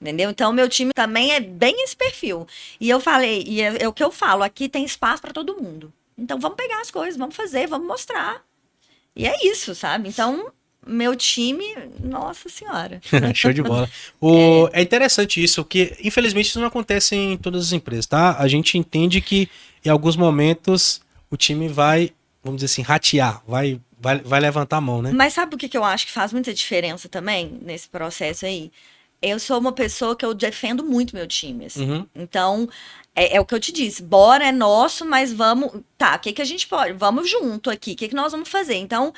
Entendeu? Então, meu time também é bem esse perfil. E eu falei, e é o que eu falo, aqui tem espaço para todo mundo. Então, vamos pegar as coisas, vamos fazer, vamos mostrar. E é isso, sabe? Então, meu time, nossa senhora. Show de bola. É interessante isso, porque infelizmente isso não acontece em todas as empresas, tá? A gente entende que em alguns momentos o time vai, vamos dizer assim, ratear, vai levantar a mão, né? Mas sabe o que eu acho que faz muita diferença também nesse processo aí? Eu sou uma pessoa que eu defendo muito meu time, assim. Uhum. Então, é o que eu te disse. Bora, é nosso, mas vamos... Tá, o que a gente pode? Vamos junto aqui. O que nós vamos fazer? Então,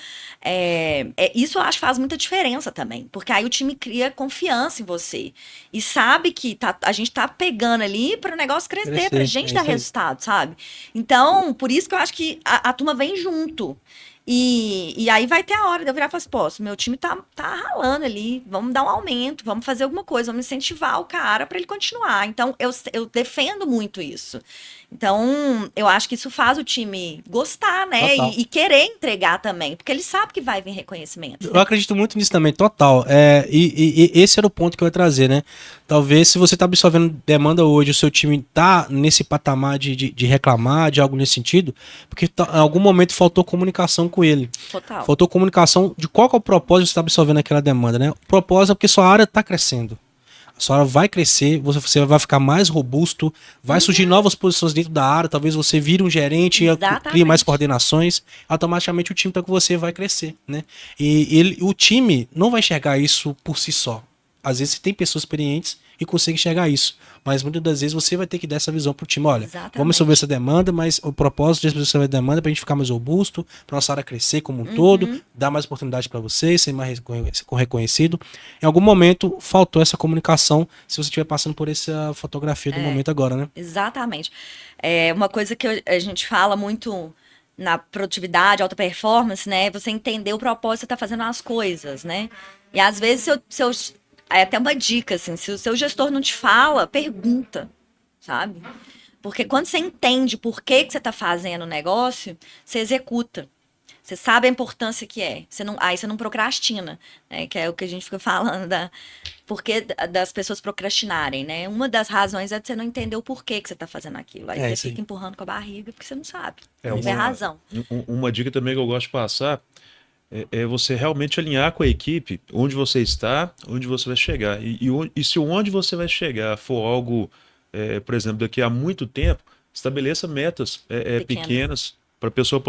isso eu acho que faz muita diferença também. Porque aí o time cria confiança em você. E sabe que a gente tá pegando ali para o negócio crescer, pra gente dar resultado, sabe? Então, por isso que eu acho que a turma vem junto. E aí vai ter a hora de eu virar e falar assim, pô, meu time tá ralando ali, vamos dar um aumento, vamos fazer alguma coisa, vamos incentivar o cara para ele continuar. Então, eu defendo muito muito isso. Então, eu acho que isso faz o time gostar, né? Total. E querer entregar também, porque ele sabe que vai vir reconhecimento. Eu acredito muito nisso também, total. E esse era o ponto que eu ia trazer, né? Talvez se você tá absorvendo demanda hoje, o seu time tá nesse patamar de reclamar, de algo nesse sentido, porque em algum momento faltou comunicação com ele. Total. Faltou comunicação de qual que é o propósito de você tá absorvendo aquela demanda, né? O propósito é porque sua área tá crescendo. A sua área vai crescer, você vai ficar mais robusto, vai surgir novas posições dentro da área, talvez você vire um gerente, Exatamente. crie mais coordenações, automaticamente o time tá com você vai crescer, né? E o time não vai enxergar isso por si só. Às vezes você tem pessoas experientes e consegue enxergar isso, mas muitas das vezes você vai ter que dar essa visão pro time, olha, Exatamente. vamos resolver essa demanda, mas o propósito de resolver a demanda é pra gente ficar mais robusto, pra nossa área crescer como um todo, dar mais oportunidade para vocês, ser mais reconhecido. Em algum momento faltou essa comunicação, se você estiver passando por essa fotografia do momento agora, né? Exatamente. É uma coisa que a gente fala muito na produtividade, alta performance, né? Você entender o propósito que você tá fazendo as coisas, né? E às vezes, é até uma dica, assim, se o seu gestor não te fala, pergunta, sabe? Porque quando você entende por que você tá fazendo o negócio, você executa. Você sabe a importância que é. Aí você não procrastina, né? Que é o que a gente fica falando porque das pessoas procrastinarem, né? Uma das razões é de você não entender o porquê que você tá fazendo aquilo. Aí você isso aí. fica empurrando com a barriga porque você não sabe. É Não tem uma- razão. Uma dica também que eu gosto de passar é você realmente alinhar com a equipe onde você está, onde você vai chegar. E se onde você vai chegar for algo, por exemplo, daqui a muito tempo, estabeleça metas pequenas para a pessoa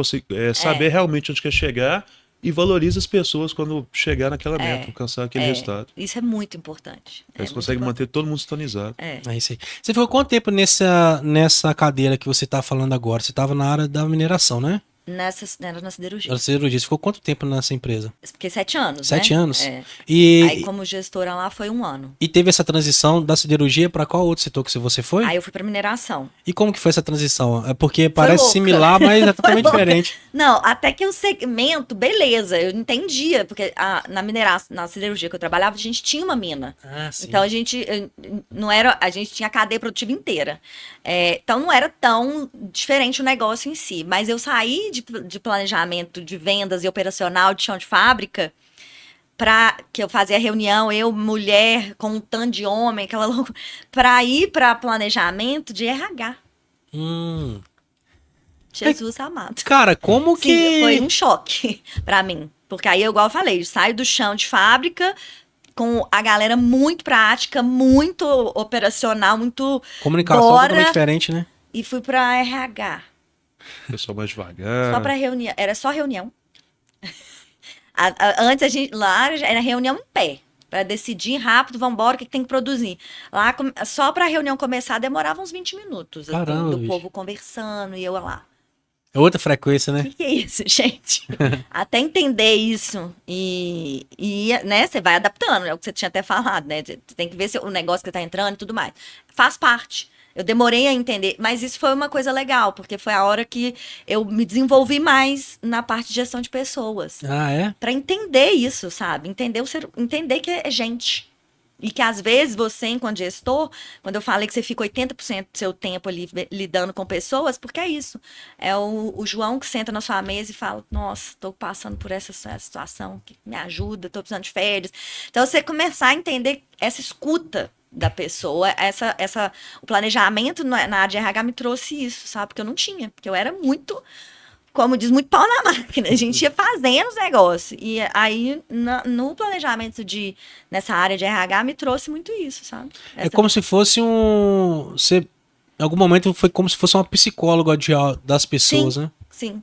saber realmente onde quer chegar e valorize as pessoas quando chegar naquela meta, alcançar aquele resultado. Isso é muito importante. Aí você consegue manter todo mundo sintonizado. É isso aí. Você ficou quanto tempo nessa cadeira que você tá falando agora? Você tava na área da mineração, né? Era na siderurgia. Era siderurgia. Você ficou quanto tempo nessa empresa? Fiquei 7 anos, 7 né? anos? É. E, Aí, como gestora lá, foi 1 ano. e teve essa transição da siderurgia para qual outro setor que você foi? Aí eu fui pra mineração. E como que foi essa transição? É porque parece louca. similar, mas é totalmente louca. diferente. Não, até que o segmento, beleza, eu entendia, porque na mineração, na siderurgia que eu trabalhava, a gente tinha uma mina. Ah, sim. Então a gente a gente tinha a cadeia produtiva inteira. Então não era tão diferente o negócio em si. Mas eu saí de planejamento de vendas e operacional de chão de fábrica que eu fazia reunião, eu, mulher, com um tanto de homem, aquela loucura, para ir para planejamento de RH. Jesus amado. Cara, como Sim, que... foi um choque pra mim. Porque aí, igual eu falei, eu saio do chão de fábrica com a galera muito prática, muito operacional, muito Comunicação bora, totalmente diferente, né? e fui pra RH. Pessoal mais devagar. Só pra reunião. Era só reunião. Antes a gente lá era reunião em pé. Pra decidir rápido, vambora, o que tem que produzir. Lá, só pra reunião começar, demorava uns 20 minutos. Assim, Caramba, do bicho. povo conversando e eu lá. É outra frequência, O né? que é isso, gente? Até entender isso e né, você vai adaptando, é o que você tinha até falado, né? Você tem que ver se o negócio que tá entrando e tudo mais. Faz parte. Eu demorei a entender, mas isso foi uma coisa legal, porque foi a hora que eu me desenvolvi mais na parte de gestão de pessoas. Ah, é? Pra entender isso, sabe? Entender que é gente. E que às vezes você, enquanto gestor, quando eu falei que você fica 80% do seu tempo ali lidando com pessoas, porque é isso. É o João que senta na sua mesa e fala, nossa, tô passando por essa situação, que me ajuda, tô precisando de férias. Então você começar a entender essa escuta da pessoa, o planejamento na área de RH me trouxe isso, sabe? Porque eu não tinha, porque eu era muito, como diz, muito pau na máquina. A gente ia fazendo os negócios. E aí, no planejamento nessa área de RH, me trouxe muito isso, sabe? É como se fosse Você, em algum momento, foi como se fosse uma psicóloga das pessoas, né? Sim.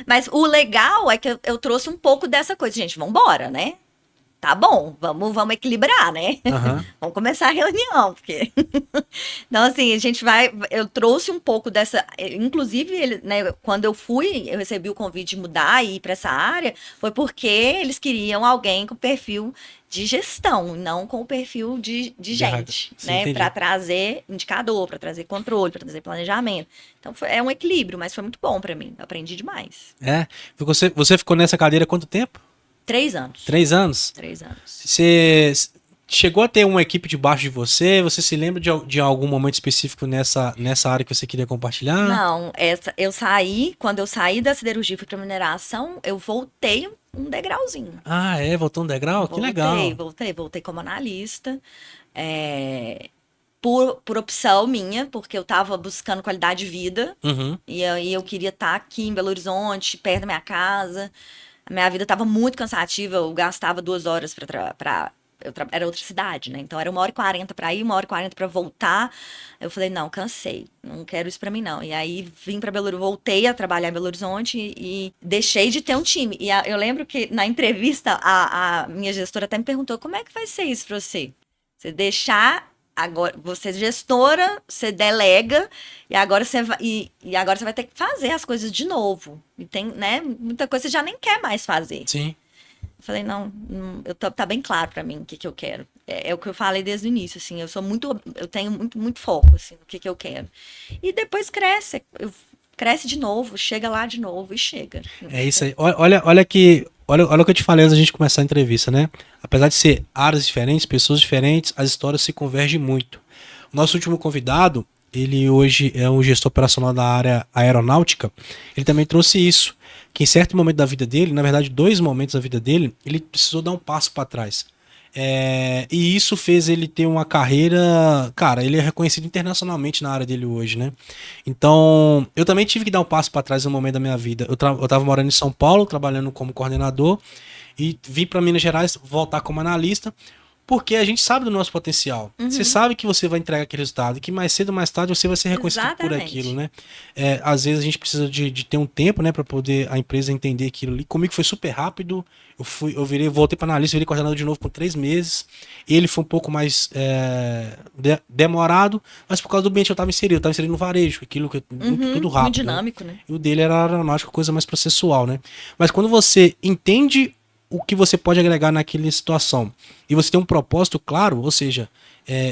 Mas o legal é que eu trouxe um pouco dessa coisa. Gente, vambora, né? Tá bom, vamos equilibrar, né? Aham. Vamos começar a reunião, porque... Então, assim, eu trouxe um pouco dessa... Inclusive, né, quando eu recebi o convite de mudar e ir para essa área, foi porque eles queriam alguém com perfil de gestão, não com o perfil de gente, Sim, né? entendi. Para trazer indicador, para trazer controle, para trazer planejamento. Então, é um equilíbrio, mas foi muito bom para mim. Eu aprendi demais. É. Você ficou nessa cadeira há quanto tempo? 3 anos. 3 anos? 3 anos. Você chegou a ter uma equipe debaixo de você? Você se lembra de algum momento específico nessa área que você queria compartilhar? Não, quando eu saí da siderurgia e fui pra mineração, eu voltei um degrauzinho. Ah, voltou um degrau? Que legal. Voltei como analista. Por opção minha, porque eu tava buscando qualidade de vida. Uhum. E aí eu queria estar aqui em Belo Horizonte, perto da minha casa. A minha vida tava muito cansativa, eu gastava 2 horas era outra cidade, né? Então era 1h40 para ir, 1h40 para voltar. Eu falei, não, cansei, não quero isso para mim não. E aí vim para Belo Horizonte, voltei a trabalhar em Belo Horizonte e deixei de ter um time. E eu lembro que na entrevista a minha gestora até me perguntou, como é que vai ser isso para você? Você deixar agora, você é gestora, você delega e agora você vai, e agora você vai ter que fazer as coisas de novo. E tem, né, muita coisa você já nem quer mais fazer. Sim. Eu falei, não, tá bem claro pra mim o que eu quero. É o que eu falei desde o início, assim, eu tenho muito foco, assim, no que eu quero. E depois cresce de novo, chega lá de novo e chega. É isso aí. Olha o que eu te falei antes da gente começar a entrevista, né? Apesar de ser áreas diferentes, pessoas diferentes, as histórias se convergem muito. O nosso último convidado, ele hoje é um gestor operacional da área aeronáutica, ele também trouxe isso, que em certo momento da vida dele, na verdade 2 momentos da vida dele, ele precisou dar um passo para trás. E isso fez ele ter uma carreira, cara, ele é reconhecido internacionalmente na área dele hoje, né? Então, eu também tive que dar um passo para trás no momento da minha vida. Eu tava morando em São Paulo, trabalhando como coordenador, e vim para Minas Gerais voltar como analista, porque a gente sabe do nosso potencial. Você sabe que você vai entregar aquele resultado, e que mais cedo ou mais tarde você vai ser reconhecido por aquilo, né? Às vezes a gente precisa de ter um tempo, né, para poder a empresa entender aquilo ali. Comigo foi super rápido. Voltei para analista, virei coordenador de novo por 3 meses. Ele foi um pouco mais demorado, mas por causa do ambiente que eu estava inserido no varejo, aquilo que tudo rápido. Muito dinâmico, né? E o dele era aeronáutica, coisa mais processual, né? Mas quando você entende o que você pode agregar naquela situação e você tem um propósito claro, ou seja,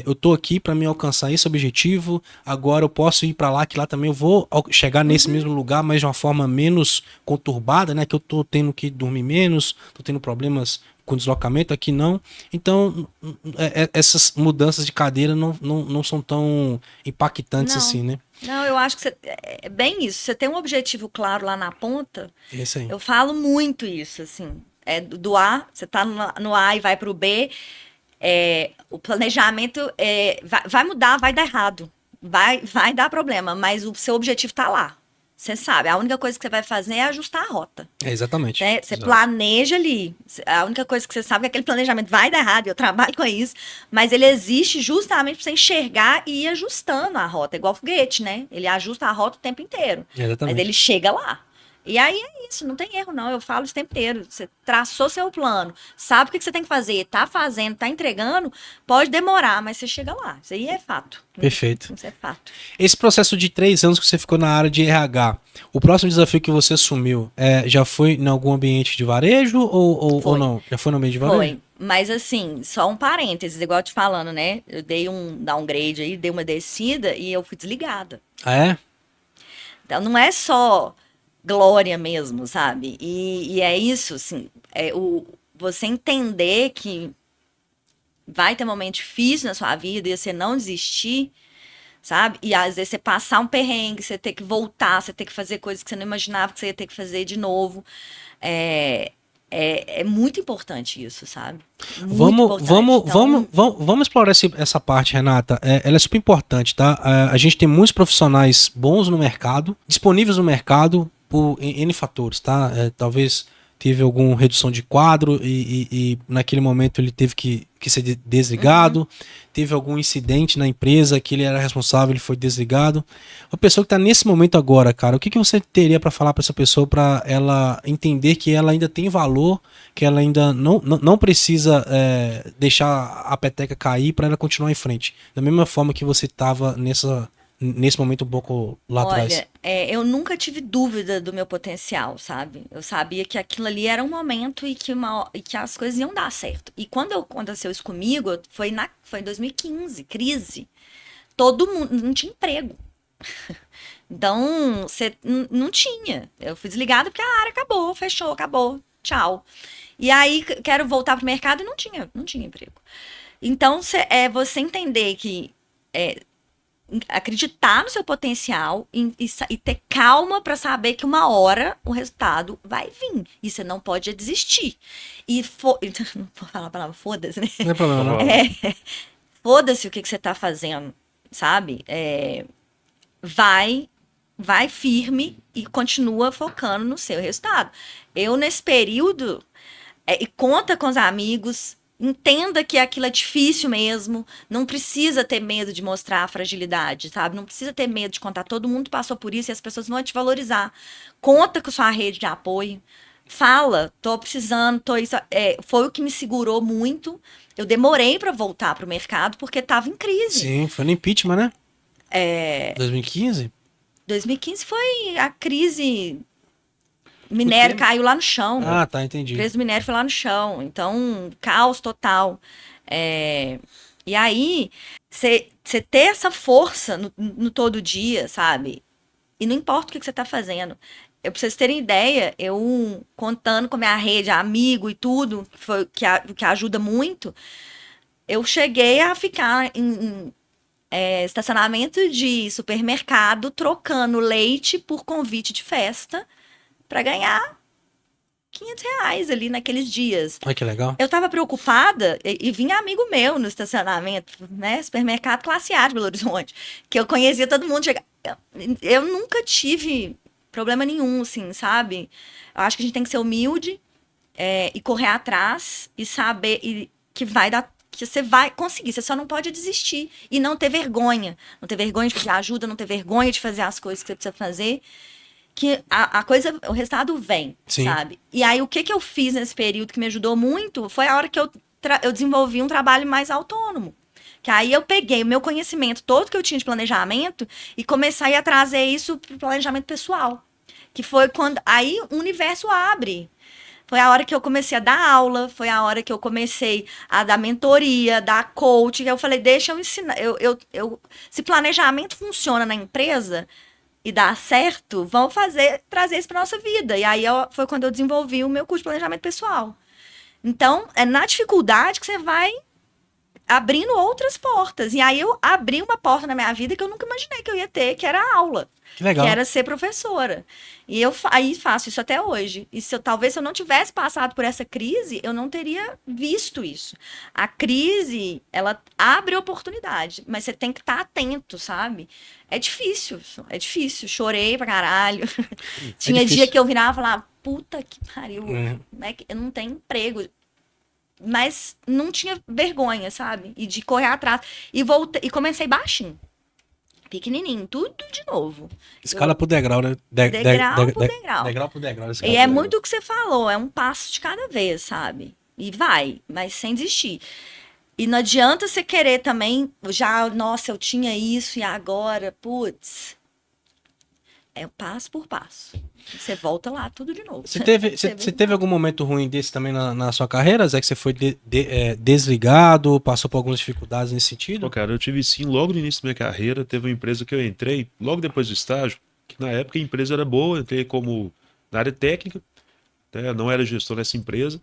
eu tô aqui para me alcançar esse objetivo, agora eu posso ir para lá, que lá também eu vou chegar nesse mesmo lugar, mas de uma forma menos conturbada, né? Que eu tô tendo que dormir menos, tô tendo problemas com deslocamento, aqui não. Então, essas mudanças de cadeira não são tão impactantes assim, né? Não, eu acho que é bem isso. Você tem um objetivo claro lá na ponta. Isso aí. Eu falo muito isso, assim. Do A, você tá no A e vai pro B. O planejamento vai mudar, vai dar errado. Vai dar problema, mas o seu objetivo tá lá. Você sabe, a única coisa que você vai fazer é ajustar a rota. Exatamente. Né? Você planeja ali. A única coisa que você sabe é que aquele planejamento vai dar errado, e eu trabalho com isso, mas ele existe justamente para você enxergar e ir ajustando a rota, igual foguete, né? Ele ajusta a rota o tempo inteiro. Exatamente. Mas ele chega lá. E aí é isso, não tem erro não, eu falo isso o tempo inteiro. Você traçou seu plano, sabe o que você tem que fazer, tá fazendo, tá entregando, pode demorar, mas você chega lá. Isso aí é fato. Perfeito. Isso é fato. Esse processo de 3 anos que você ficou na área de RH, o próximo desafio que você assumiu, já foi em algum ambiente de varejo ou não? Já foi no ambiente de varejo? Foi, mas assim, só um parênteses, igual eu te falando, né? Eu dei um downgrade aí, dei uma descida e eu fui desligada. Ah, é? Então não é só glória mesmo, sabe? E é isso, assim, você entender que vai ter um momento difícil na sua vida e você não desistir, sabe? E às vezes você passar um perrengue, você ter que voltar, você ter que fazer coisas que você não imaginava que você ia ter que fazer de novo. É muito importante isso, sabe? Muito Vamos explorar essa parte, Renata. Ela é super importante, tá? A gente tem muitos profissionais bons no mercado, disponíveis no mercado, por N fatores, tá? Talvez teve alguma redução de quadro e naquele momento ele teve que ser desligado, teve algum incidente na empresa que ele era responsável, ele foi desligado. Uma pessoa que está nesse momento agora, cara, o que você teria para falar para essa pessoa para ela entender que ela ainda tem valor, que ela ainda não precisa deixar a peteca cair para ela continuar em frente? Da mesma forma que você estava nesse momento um pouco lá atrás. Olha, eu nunca tive dúvida do meu potencial, sabe? Eu sabia que aquilo ali era um momento e que as coisas iam dar certo. E quando aconteceu isso comigo, foi em 2015, crise. Todo mundo não tinha emprego. Então, você não tinha. Eu fui desligada porque a área acabou, fechou, acabou, tchau. E aí, quero voltar pro mercado e não tinha emprego. Então, é você entender que acreditar no seu potencial e ter calma para saber que uma hora o resultado vai vir. E você não pode desistir. Não vou falar a palavra foda-se, né? Não é problema, não. Foda-se o que você tá fazendo, sabe? Vai firme e continua focando no seu resultado. Eu, nesse período, e conta com os amigos, entenda que aquilo é difícil mesmo, não precisa ter medo de mostrar a fragilidade, sabe? Não precisa ter medo de contar, todo mundo passou por isso e as pessoas vão te valorizar. Conta com sua rede de apoio, fala, tô precisando, isso, foi o que me segurou muito. Eu demorei para voltar pro mercado porque tava em crise. Sim, foi no impeachment, né? 2015? 2015 foi a crise, minério caiu lá no chão. Ah, tá, entendi. O preço do minério foi lá no chão. Então, caos total. E aí, você ter essa força no todo dia, sabe? E não importa o que você tá fazendo. Pra vocês terem ideia, eu contando com a minha rede, amigo e tudo, que ajuda muito, eu cheguei a ficar em estacionamento de supermercado trocando leite por convite de festa para ganhar R$ 500 ali naqueles dias. Olha que legal. Eu tava preocupada e vinha amigo meu no estacionamento, né? Supermercado classe A de Belo Horizonte, que eu conhecia todo mundo. Eu nunca tive problema nenhum, assim, sabe? Eu acho que a gente tem que ser humilde e correr atrás e saber que vai dar, que você vai conseguir. Você só não pode desistir e não ter vergonha. Não ter vergonha de pedir ajuda, não ter vergonha de fazer as coisas que você precisa fazer. Que o resultado vem, Sim. sabe? E aí, o que eu fiz nesse período que me ajudou muito foi a hora que eu desenvolvi um trabalho mais autônomo. Que aí eu peguei o meu conhecimento todo que eu tinha de planejamento e comecei a trazer isso para o planejamento pessoal. Que foi quando aí o universo abre. Foi a hora que eu comecei a dar aula, foi a hora que eu comecei a dar mentoria, dar coaching. Eu falei, deixa eu ensinar. Se planejamento funciona na empresa e dá certo, vamos trazer isso para nossa vida. E aí foi quando eu desenvolvi o meu curso de planejamento pessoal. Então, é na dificuldade que você vai abrindo outras portas. E aí eu abri uma porta na minha vida que eu nunca imaginei que eu ia ter, que era a aula. Que legal. Que era ser professora. E eu aí faço isso até hoje. E talvez se eu não tivesse passado por essa crise, eu não teria visto isso. A crise, ela abre oportunidade, mas você tem que estar atento, sabe? É difícil. Chorei pra caralho. Tinha difícil. dia que eu virava e falava, puta que pariu, né? Eu não tenho emprego. Mas não tinha vergonha, sabe? E de correr atrás. E voltei, e comecei baixinho. Pequenininho, tudo de novo. Escala por degrau, né? Degrau por degrau. Degrau por degrau. E é muito o que você falou, é um passo de cada vez, sabe? E vai, mas sem desistir. E não adianta você querer também, nossa, eu tinha isso e agora, putz. É passo por passo. Você volta lá, tudo de novo. Você teve algum momento ruim desse também na sua carreira, Zé? Que você foi desligado, passou por algumas dificuldades nesse sentido? Pô, cara, eu tive sim, logo no início da minha carreira, teve uma empresa que eu entrei, logo depois do estágio, que na época a empresa era boa, eu entrei como na área técnica, né, não era gestor nessa empresa,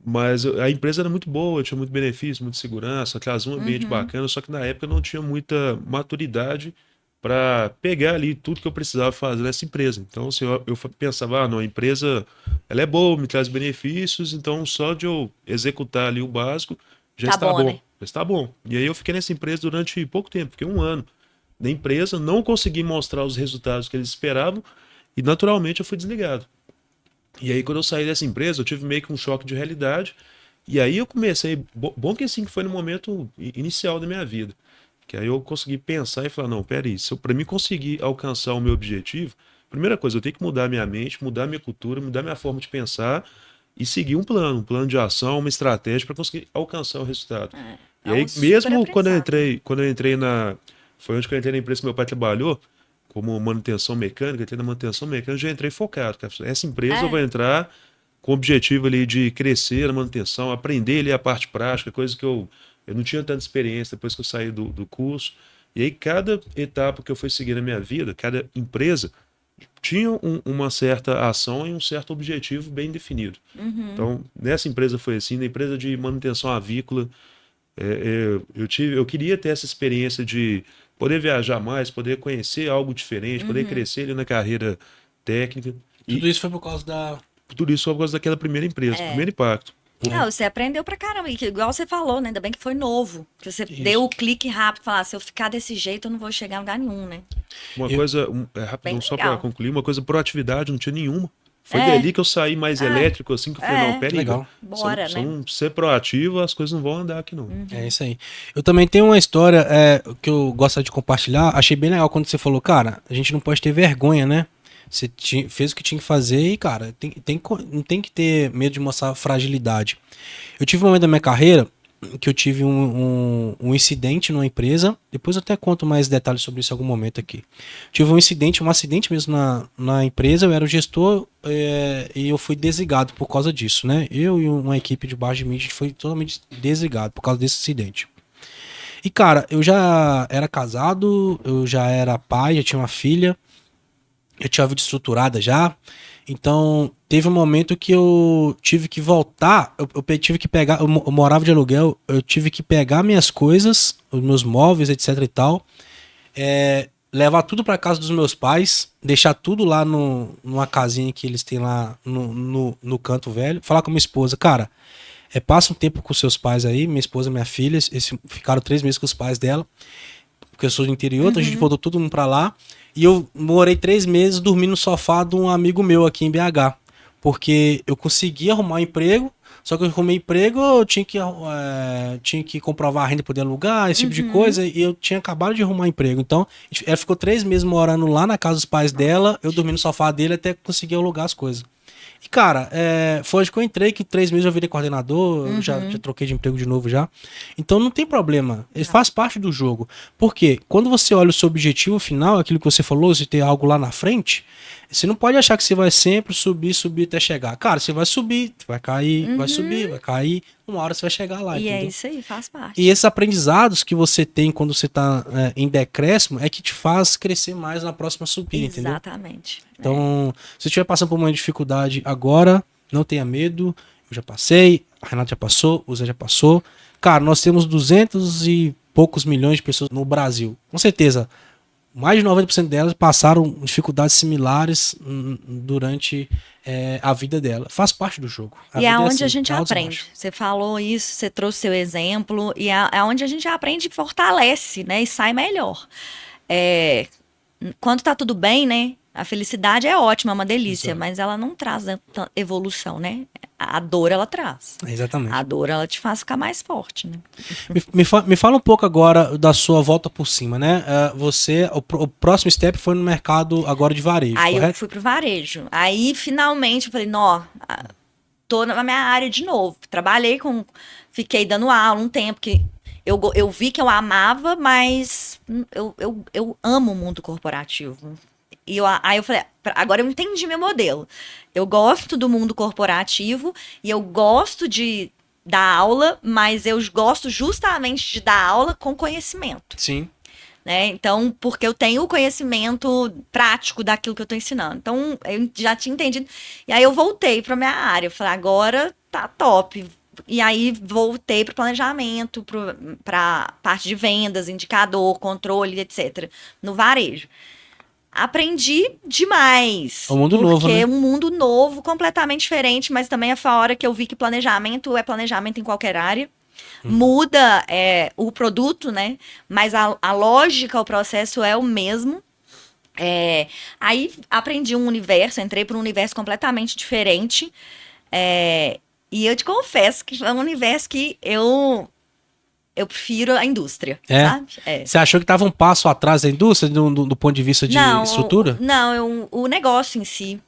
mas a empresa era muito boa, tinha muito benefício, muita segurança, trazia um ambiente bacana, só que na época eu não tinha muita maturidade para pegar ali tudo que eu precisava fazer nessa empresa. Então, assim, eu pensava, não, a empresa ela é boa, me traz benefícios, então só de eu executar ali o básico já está bom. Né? Já está bom. E aí eu fiquei nessa empresa durante pouco tempo, fiquei 1 ano na empresa, não consegui mostrar os resultados que eles esperavam e naturalmente eu fui desligado. E aí quando eu saí dessa empresa, eu tive meio que um choque de realidade e aí eu comecei, bom que assim que foi no momento inicial da minha vida. Que aí eu consegui pensar e falar, não, peraí, para mim conseguir alcançar o meu objetivo, primeira coisa, eu tenho que mudar minha mente, mudar minha cultura, mudar minha forma de pensar e seguir um plano de ação, uma estratégia para conseguir alcançar o resultado. E aí, mesmo quando eu entrei foi onde que eu entrei na empresa que meu pai trabalhou, como manutenção mecânica, entrei na manutenção mecânica, já entrei focado. Essa empresa eu vou entrar com o objetivo ali de crescer na manutenção, aprender ali a parte prática, coisa que eu não tinha tanta experiência depois que eu saí do curso. E aí, cada etapa que eu fui seguir na minha vida, cada empresa, tinha uma certa ação e um certo objetivo bem definido. Então, nessa empresa foi assim, na empresa de manutenção avícola, Eu queria ter essa experiência de poder viajar mais, poder conhecer algo diferente, poder crescer ali na carreira técnica. Tudo E isso foi por causa da. tudo isso foi por causa daquela primeira empresa, primeiro impacto. Não, você aprendeu pra caramba. E igual você falou, né? Ainda bem que foi novo. Que você deu o clique rápido e falar, se eu ficar desse jeito, eu não vou chegar a lugar nenhum, né? Uma coisa, rapidão, só legal. para concluir, uma coisa, proatividade, não tinha nenhuma. Foi É. dali que eu saí mais elétrico, assim, que eu falei, não, pera aí, Legal. Bora, se né? não ser proativo, as coisas não vão andar aqui, não. É isso aí. Eu também tenho uma história que eu gosto de compartilhar. Achei bem legal quando você falou, cara, a gente não pode ter vergonha, né? Você fez o que tinha que fazer e, cara, não tem que ter medo de mostrar fragilidade. Eu tive um momento da minha carreira que eu tive um incidente numa empresa. Depois eu até conto mais detalhes sobre isso em algum momento aqui. Tive um acidente mesmo na empresa. Eu era o gestor e eu fui desligado por causa disso, né? Eu e uma equipe de baixo de mim, a gente foi totalmente desligado por causa desse acidente. E, cara, eu já era casado, eu já era pai, já tinha uma filha. Eu tinha a vida estruturada já. Então, teve um momento que eu tive que voltar. Eu tive que pegar. Eu morava de aluguel. Eu tive que pegar minhas coisas, os meus móveis, etc e tal. Levar tudo para casa dos meus pais. Deixar tudo lá numa casinha que eles têm lá no canto velho. Falar com a minha esposa, cara. Passa um tempo com seus pais aí. Minha esposa e minha filha. Eles ficaram 3 meses com os pais dela. Porque eu sou do interior, então a gente voltou todo mundo pra lá. E eu morei 3 meses dormindo no sofá de um amigo meu aqui em BH. Porque eu consegui arrumar um emprego, só que eu arrumei emprego, eu tinha que comprovar a renda, poder alugar, esse tipo de coisa, e eu tinha acabado de arrumar um emprego. Então, ela ficou 3 meses morando lá na casa dos pais dela, eu dormi no sofá dele até conseguir alugar as coisas. E, cara, foi onde que eu entrei, que 3 meses eu virei coordenador, eu já troquei de emprego de novo já. Então não tem problema, ele faz parte do jogo. Porque quando você olha o seu objetivo final, aquilo que você falou, você ter algo lá na frente, você não pode achar que você vai sempre subir até chegar. Cara, você vai subir, vai cair, vai subir, vai cair, uma hora você vai chegar lá, E entendeu? é isso aí, faz parte. E esses aprendizados que você tem quando você tá em decréscimo é que te faz crescer mais na próxima subida, entendeu? Exatamente. Então, se você estiver passando por uma dificuldade agora, não tenha medo. Eu já passei, a Renata já passou, o Zé já passou. Cara, nós temos 200 e poucos milhões de pessoas no Brasil. Com certeza, mais de 90% delas passaram dificuldades similares durante a vida dela. Faz parte do jogo. E vida é onde assim, a gente altos e aprende. baixos. Você falou isso, você trouxe seu exemplo, e é onde a gente aprende e fortalece, né? E sai melhor. Quando tá tudo bem, né? A felicidade é ótima, é uma delícia, Exato. mas ela não traz evolução, né? A dor, ela traz. Exatamente. A dor, ela te faz ficar mais forte, né? Me fala um pouco agora da sua volta por cima, né? O próximo step foi no mercado agora de varejo, Aí eu correto? fui pro varejo. Aí, finalmente, eu falei, nó, tô na minha área de novo. Fiquei dando aula um tempo que eu vi que eu amava, mas eu amo o mundo corporativo. Aí eu falei, agora eu entendi meu modelo. Eu gosto do mundo corporativo e eu gosto de dar aula, mas eu gosto justamente de dar aula com conhecimento. Sim. Né? Então, porque eu tenho o conhecimento prático daquilo que eu estou ensinando. Então, eu já tinha entendido. E aí eu voltei para minha área. Eu falei, agora tá top. E aí voltei para o planejamento, para parte de vendas, indicador, controle, etc. No varejo. Aprendi demais. É um mundo novo, né? Porque é um mundo novo, completamente diferente, mas também foi a hora que eu vi que planejamento é planejamento em qualquer área. Muda o produto, né? Mas a lógica, o processo é o mesmo. Aí aprendi um universo, entrei para um universo completamente diferente. E eu te confesso que é um universo que eu prefiro a indústria, sabe? Você achou que estava um passo atrás da indústria do ponto de vista de estrutura? Não, o negócio em si.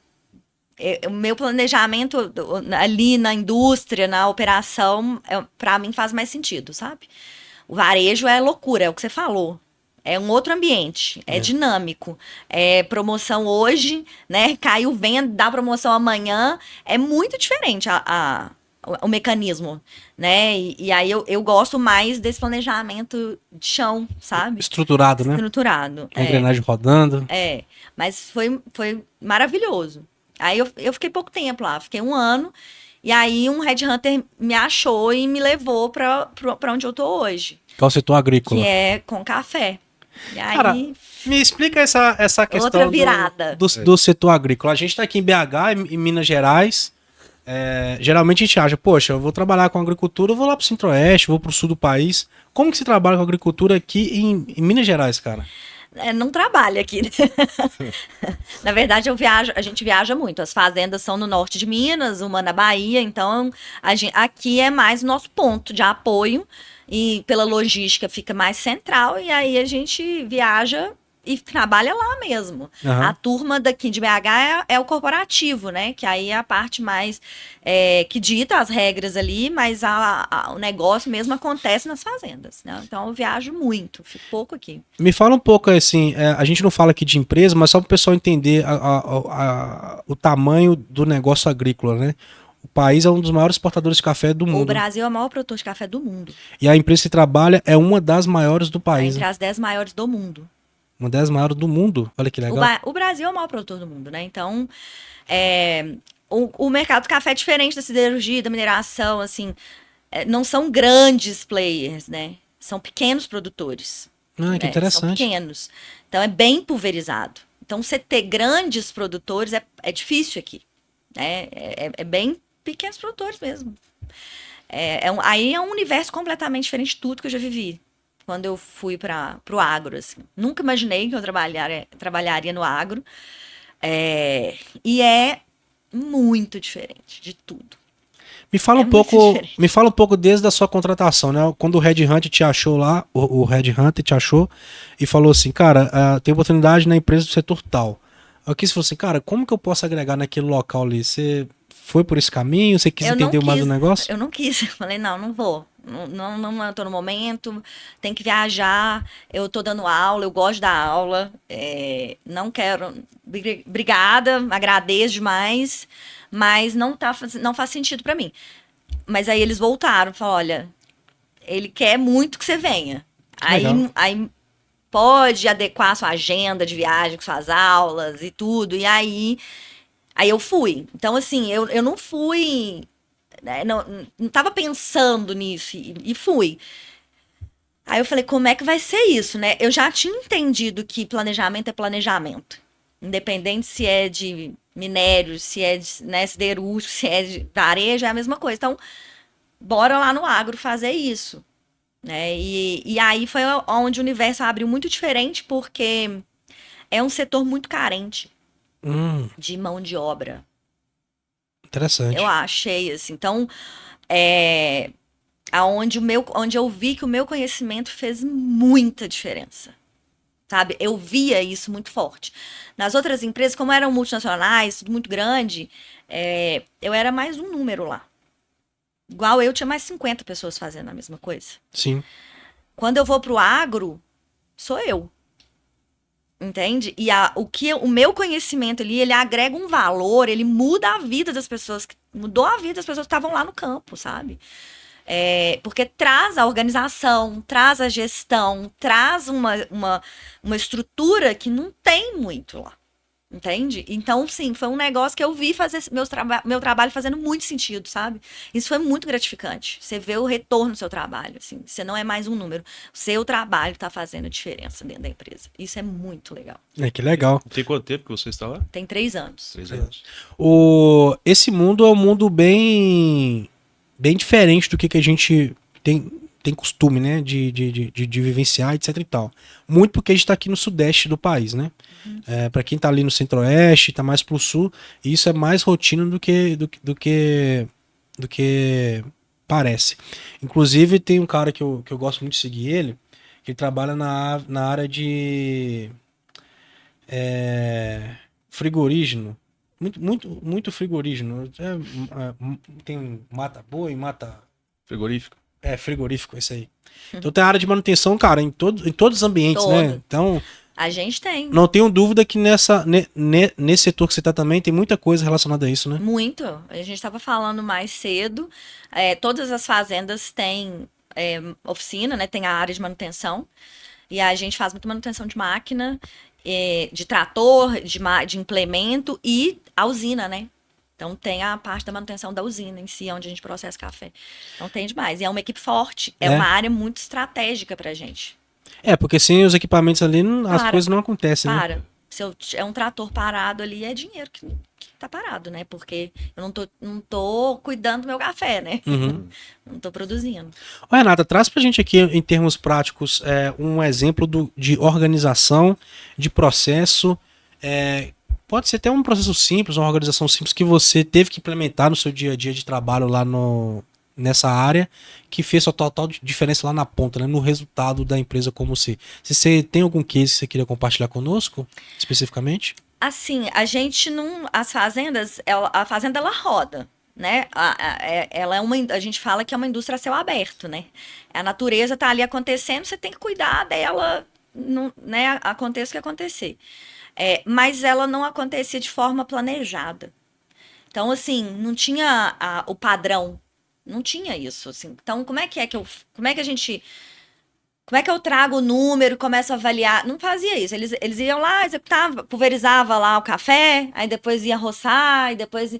O meu planejamento ali na indústria, na operação, para mim faz mais sentido, sabe? O varejo é loucura, é o que você falou. É um outro ambiente, é dinâmico. É promoção hoje, né? Caiu venda, dá promoção amanhã. É muito diferente o mecanismo, né? E aí eu gosto mais desse planejamento de chão, sabe? Estruturado, né? Estruturado. A engrenagem rodando. Mas foi maravilhoso. Aí eu fiquei pouco tempo lá, fiquei 1 ano. E aí um headhunter me achou e me levou pra onde eu tô hoje, Que é o setor agrícola. que é com café. E aí, Cara, me explica essa questão Outra virada. do setor agrícola. A gente tá aqui em BH, em Minas Gerais. Geralmente a gente acha, poxa, eu vou trabalhar com agricultura, eu vou lá pro Centro-Oeste, vou pro sul do país. Como que se trabalha com agricultura aqui em Minas Gerais, cara? não trabalha aqui, né? Na verdade, a gente viaja muito. As fazendas são no norte de Minas, uma na Bahia, então aqui é mais o nosso ponto de apoio e pela logística fica mais central e aí a gente viaja e trabalha lá mesmo. Aham. A turma daqui de BH é o corporativo, né? Que aí é a parte mais que dita as regras ali, mas o negócio mesmo acontece nas fazendas, né? Então eu viajo muito, fico pouco aqui. Me fala um pouco, assim, a gente não fala aqui de empresa, mas só para o pessoal entender o tamanho do negócio agrícola, né? O país é um dos maiores exportadores de café do O mundo. Brasil é o maior produtor de café do mundo. E a empresa que trabalha é uma das maiores do Tá país. entre Né? as 10 maiores do mundo. Uma das maiores do mundo. Olha que legal. O Brasil é o maior produtor do mundo, né? Então, o mercado do café é diferente da siderurgia, da mineração, assim, não são grandes players, né? São pequenos produtores. Ah, que São interessante. pequenos. Então, é bem pulverizado. Então, você ter grandes produtores é difícil aqui, né? É bem pequenos produtores mesmo. Aí é um universo completamente diferente de tudo que eu já vivi. Quando eu fui para o agro, assim. Nunca imaginei que eu trabalharia no agro. E é muito diferente de tudo. Me fala É um muito pouco, diferente. me fala um pouco desde a sua contratação, né? Quando o Red Hunter te achou lá, o Red Hunter te achou e falou assim, cara, tem oportunidade na empresa do setor tal. Aqui você falou assim, cara, como que eu posso agregar naquele local ali? Você foi por esse caminho? Você quis Eu não entender mais do negócio? Eu não quis. Eu falei, não vou. Não tô no momento, tem que viajar, eu tô dando aula, eu gosto da aula, não quero, obrigada, agradeço demais, mas não faz sentido pra mim. Mas aí eles voltaram, falaram, olha, ele quer muito que você venha. Legal. Aí pode adequar a sua agenda de viagem com suas aulas e tudo, e aí eu fui. Então, assim, eu não fui... Não tava pensando nisso e fui. Aí eu falei, como é que vai ser isso, né? Eu já tinha entendido que planejamento é planejamento. Independente se é de minério, se é de siderúrgico, se é de varejo, é a mesma coisa. Então, bora lá no agro fazer isso. Né? E aí foi onde o universo abriu muito diferente, porque é um setor muito carente de mão de obra. Interessante. Eu achei, assim. Então, onde eu vi que o meu conhecimento fez muita diferença. Sabe? Eu via isso muito forte. Nas outras empresas, como eram multinacionais, tudo muito grande, eu era mais um número lá. Igual eu, tinha mais 50 pessoas fazendo a mesma coisa. Sim. Quando eu vou pro agro, sou eu. Entende? E o meu conhecimento ali, ele agrega um valor, ele muda a vida das pessoas, mudou a vida das pessoas que estavam lá no campo, sabe? Porque traz a organização, traz a gestão, traz uma estrutura que não tem muito lá. Entende? Então, sim, foi um negócio que eu vi fazer meu trabalho fazendo muito sentido, sabe? Isso foi muito gratificante. Você vê o retorno do seu trabalho, assim. Você não é mais um número. O seu trabalho está fazendo diferença dentro da empresa. Isso é muito legal. Que legal. Tem quanto tempo que você está lá? Tem 3 anos. 3 anos. Esse mundo é um mundo bem diferente do que a gente tem costume, né, de vivenciar, etc e tal. Muito porque a gente tá aqui no sudeste do país, né? Para quem tá ali no centro-oeste, tá mais pro sul, isso é mais rotina do que parece. Inclusive, tem um cara que eu gosto muito de seguir ele, que ele trabalha na área de frigorígeno. Muito frigorígeno. Tem mata boi, mata... Frigorífico. Frigorífico, isso aí. Então tem a área de manutenção, cara, em todos os ambientes, né? Então, A gente tem. não tenho dúvida que nesse setor que você tá também, tem muita coisa relacionada a isso, né? Muito. A gente estava falando mais cedo. Todas as fazendas têm oficina, né? Tem a área de manutenção. E a gente faz muita manutenção de máquina, de trator, de implemento e a usina, né? Então tem a parte da manutenção da usina em si, onde a gente processa café. Então tem demais. E é uma equipe forte. É uma área muito estratégica pra gente. Porque sem os equipamentos ali, as Para. coisas não acontecem, né? Para. Se é um trator parado ali, é dinheiro que tá parado, né? Porque eu não tô cuidando do meu café, né? Uhum. Não tô produzindo. Ô, Renata, traz pra gente aqui, em termos práticos, um exemplo de organização, de processo. Pode ser até um processo simples, uma organização simples que você teve que implementar no seu dia a dia de trabalho lá nessa área, que fez a total diferença lá na ponta, né, no resultado da empresa como se você tem algum case que você queria compartilhar conosco, especificamente? Assim, a gente não... As fazendas, a fazenda, ela roda, né? Ela a gente fala que é uma indústria a céu aberto, né? A natureza tá ali acontecendo, você tem que cuidar dela, né? Aconteça o que acontecer. Mas ela não acontecia de forma planejada. Então, assim, não tinha o padrão. Não tinha isso, assim. Então, como é que eu trago o número, começo a avaliar? Não fazia isso. Eles iam lá, executavam, pulverizava lá o café, aí depois ia roçar, e depois...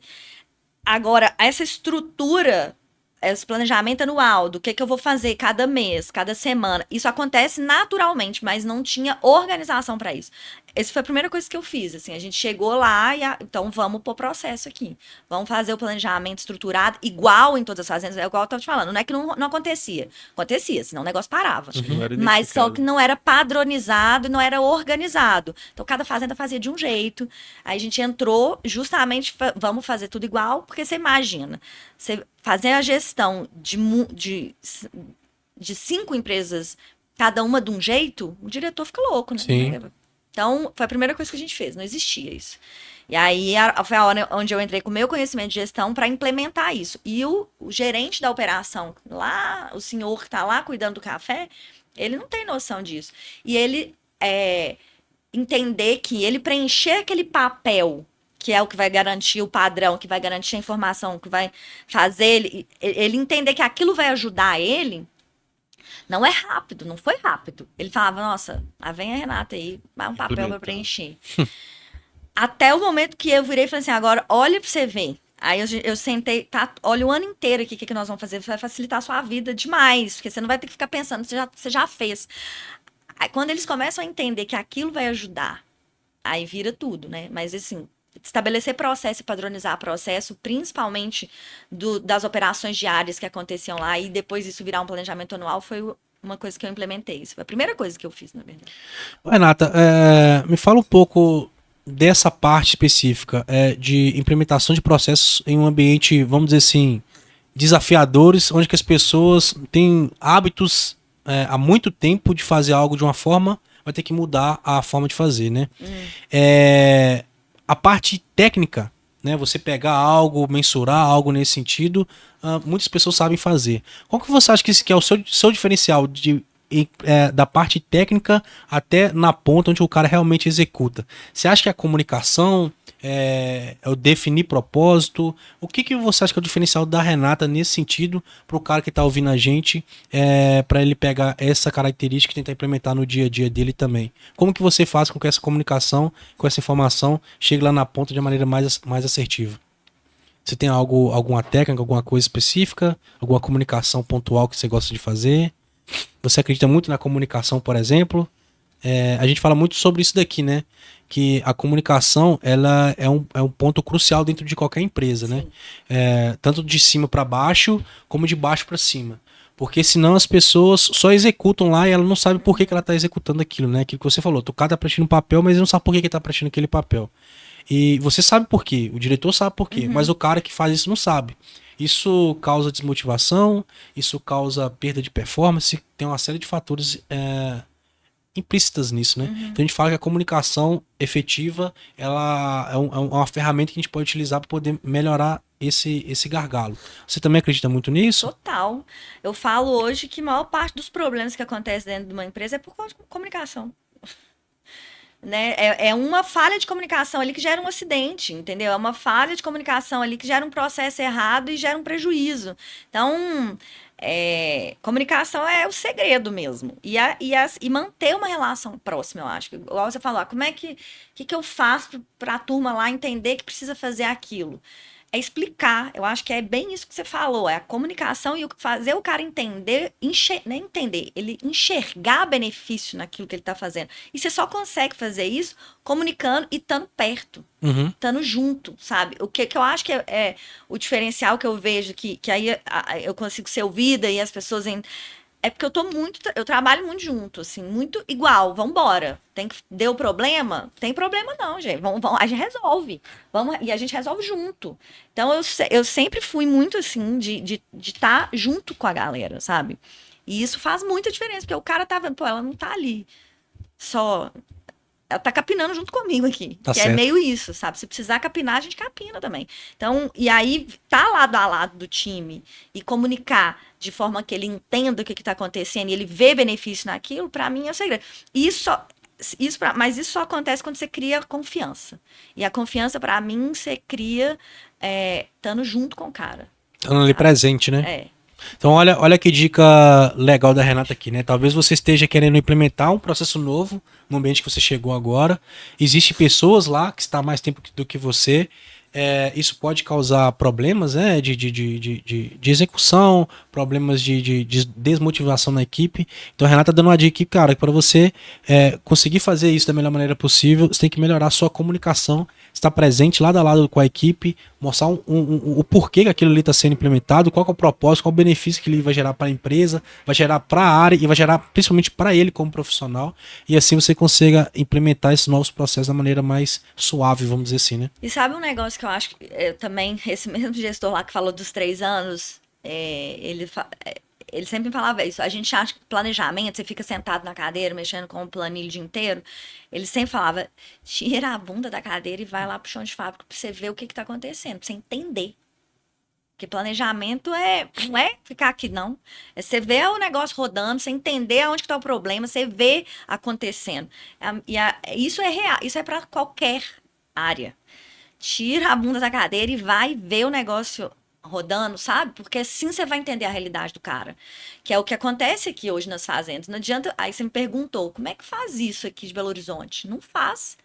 Agora, essa estrutura, esse planejamento anual, do que eu vou fazer cada mês, cada semana, isso acontece naturalmente, mas não tinha organização para isso. Essa foi a primeira coisa que eu fiz, assim, a gente chegou lá então vamos pro processo aqui. Vamos fazer o planejamento estruturado, igual em todas as fazendas, igual eu tava te falando, não é que não acontecia. Acontecia, senão o negócio parava. Não era Mas só identificado. que não era padronizado, não era organizado. Então, cada fazenda fazia de um jeito. Aí a gente entrou justamente, vamos fazer tudo igual, porque você imagina, você fazer a gestão de 5 empresas, cada uma de um jeito, o diretor fica louco, né? Sim. Então, foi a primeira coisa que a gente fez, não existia isso. E aí, foi a hora onde eu entrei com o meu conhecimento de gestão para implementar isso. E o gerente da operação, lá, o senhor que está lá cuidando do café, ele não tem noção disso. E ele entender que ele preencher aquele papel, que é o que vai garantir o padrão, que vai garantir a informação, que vai fazer ele entender que aquilo vai ajudar ele. Não é rápido, não foi rápido. Ele falava, nossa, lá vem a Renata aí, vai um papel para preencher. Até o momento que eu virei e falei assim, agora olha para você ver. Aí eu sentei, olha o ano inteiro aqui o que nós vamos fazer, vai facilitar a sua vida demais, porque você não vai ter que ficar pensando, você já fez. Aí, quando eles começam a entender que aquilo vai ajudar, aí vira tudo, né? Mas assim, estabelecer processo e padronizar processo, principalmente das operações diárias que aconteciam lá, e depois isso virar um planejamento anual, foi uma coisa que eu implementei. Isso foi a primeira coisa que eu fiz, na verdade. Renata, me fala um pouco dessa parte específica de implementação de processos em um ambiente, vamos dizer assim, desafiadores, onde que as pessoas têm hábitos há muito tempo de fazer algo de uma forma, vai ter que mudar a forma de fazer, né? A parte técnica, né? Você pegar algo, mensurar algo nesse sentido, muitas pessoas sabem fazer. Qual que você acha que é o seu diferencial da parte técnica até na ponta onde o cara realmente executa? Você acha que é a comunicação, é o definir propósito? O que você acha que é o diferencial da Renata nesse sentido para o cara que está ouvindo a gente, para ele pegar essa característica e tentar implementar no dia a dia dele também? Como que você faz com que essa comunicação, com essa informação, chegue lá na ponta de uma maneira mais assertiva? Você tem alguma técnica, alguma coisa específica, alguma comunicação pontual que você gosta de fazer? Você acredita muito na comunicação, por exemplo? A gente fala muito sobre isso daqui, né? Que a comunicação, ela é um ponto crucial dentro de qualquer empresa, né? Tanto de cima para baixo, como de baixo para cima. Porque senão as pessoas só executam lá e ela não sabe por que ela está executando aquilo, né? Aquilo que você falou, o cara tá preenchendo um papel, mas ele não sabe por que ele tá preenchendo aquele papel. E você sabe por quê, o diretor sabe por quê, mas o cara que faz isso não sabe. Isso causa desmotivação, isso causa perda de performance, tem uma série de fatores implícitas nisso, né? Então a gente fala que a comunicação efetiva, ela é uma ferramenta que a gente pode utilizar para poder melhorar esse gargalo. Você também acredita muito nisso? Total. Eu falo hoje que a maior parte dos problemas que acontecem dentro de uma empresa é por causa de comunicação. Né? É uma falha de comunicação ali que gera um acidente, entendeu? É uma falha de comunicação ali que gera um processo errado e gera um prejuízo. Então, comunicação é o segredo mesmo. E manter uma relação próxima, eu acho. Igual você falou, como é que eu faço para a turma lá entender que precisa fazer aquilo? é explicar. Eu acho que é bem isso que você falou, é a comunicação e fazer o cara entender, nem entender, ele enxergar benefício naquilo que ele está fazendo. E você só consegue fazer isso comunicando e estando perto, estando junto, sabe? O que eu acho que é o diferencial que eu vejo, que aí eu consigo ser ouvida e as pessoas... É porque eu trabalho muito junto, assim, muito igual, vambora. Deu problema? Tem problema não, gente. A gente resolve. E a gente resolve junto. Então, eu sempre fui muito, assim, de estar junto com a galera, sabe? E isso faz muita diferença, porque o cara tá vendo, pô, ela não tá ali só... Ela tá capinando junto comigo aqui. Tá que certo. é meio isso, sabe? Se precisar capinar, a gente capina também. Então, e aí, tá lado a lado do time e comunicar de forma que ele entenda o que tá acontecendo e ele vê benefício naquilo, pra mim é o segredo. Mas isso só acontece quando você cria confiança. E a confiança, pra mim, você cria estando junto com o cara. Estando ali presente, né? É. Então, olha que dica legal da Renata aqui, né? Talvez você esteja querendo implementar um processo novo no ambiente que você chegou agora. Existem pessoas lá que estão há mais tempo do que você. Isso pode causar problemas, né? De execução, problemas de desmotivação na equipe. Então, a Renata dando uma dica aqui, cara, que para você conseguir fazer isso da melhor maneira possível, você tem que melhorar a sua comunicação, estar presente lado a lado com a equipe, mostrar o porquê que aquilo ali está sendo implementado, qual que é o propósito, qual o benefício que ele vai gerar para a empresa, vai gerar para a área e vai gerar principalmente para ele como profissional, e assim você consiga implementar esses novos processos da maneira mais suave, vamos dizer assim, né? E sabe um negócio que eu acho que também, esse mesmo gestor lá que falou dos 3 anos, ele sempre falava isso. A gente acha que planejamento, você fica sentado na cadeira, mexendo com o planilho o dia inteiro. Ele sempre falava, tira a bunda da cadeira e vai lá pro chão de fábrica pra você ver o que tá acontecendo, pra você entender. Porque planejamento não é ficar aqui, não. É você ver o negócio rodando, você entender aonde que tá o problema, você ver acontecendo. Isso é real, isso é para qualquer área. Tira a bunda da cadeira e vai ver o negócio rodando, sabe? Porque assim você vai entender a realidade do cara. Que é o que acontece aqui hoje nas fazendas. Não adianta... Aí você me perguntou, como é que faz isso aqui de Belo Horizonte? Não faz.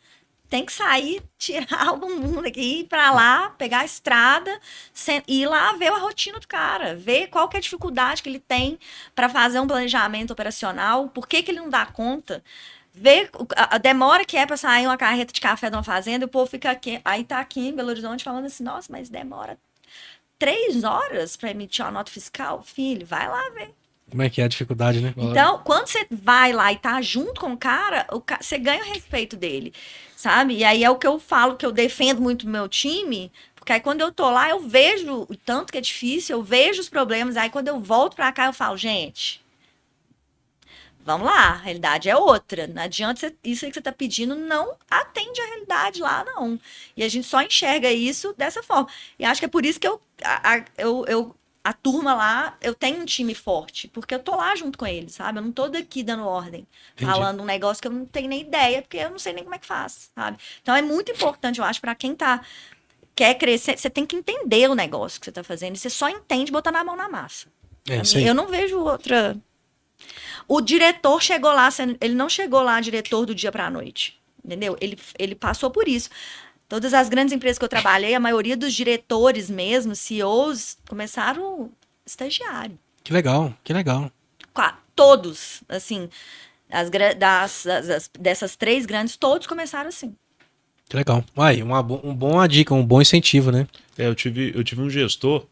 Tem que sair, tirar o bumbum daqui, ir pra lá, pegar a estrada, ir lá ver a rotina do cara, ver qual que é a dificuldade que ele tem para fazer um planejamento operacional, por que ele não dá conta, ver a demora que é para sair uma carreta de café de uma fazenda, o povo fica aqui, aí tá aqui em Belo Horizonte falando assim, nossa, mas demora 3 horas para emitir uma nota fiscal? Filho, vai lá ver. Como é que é a dificuldade, né? Então, quando você vai lá e tá junto com o cara, você ganha o respeito dele, sabe? E aí é o que eu falo, que eu defendo muito o meu time, porque aí quando eu tô lá, eu vejo o tanto que é difícil, eu vejo os problemas, aí quando eu volto pra cá, eu falo, gente, vamos lá, a realidade é outra. Não adianta isso aí que você tá pedindo, não atende a realidade lá, não. E a gente só enxerga isso dessa forma. E acho que é por isso que a turma lá, eu tenho um time forte, porque eu tô lá junto com eles, sabe? Eu não tô daqui dando ordem, falando um negócio que eu não tenho nem ideia, porque eu não sei nem como é que faz, sabe? Então é muito importante, eu acho, para quem quer crescer, você tem que entender o negócio que você tá fazendo, e você só entende botando a mão na massa. Eu não vejo outra... O diretor chegou lá, ele não chegou lá diretor do dia pra noite, entendeu? Ele passou por isso. Todas as grandes empresas que eu trabalhei, a maioria dos diretores mesmo, CEOs, começaram estagiário. Que legal, que legal. Todos, assim, dessas 3 grandes, todos começaram assim. Que legal. Aí, uma boa dica, um bom incentivo, né? Eu tive um gestor,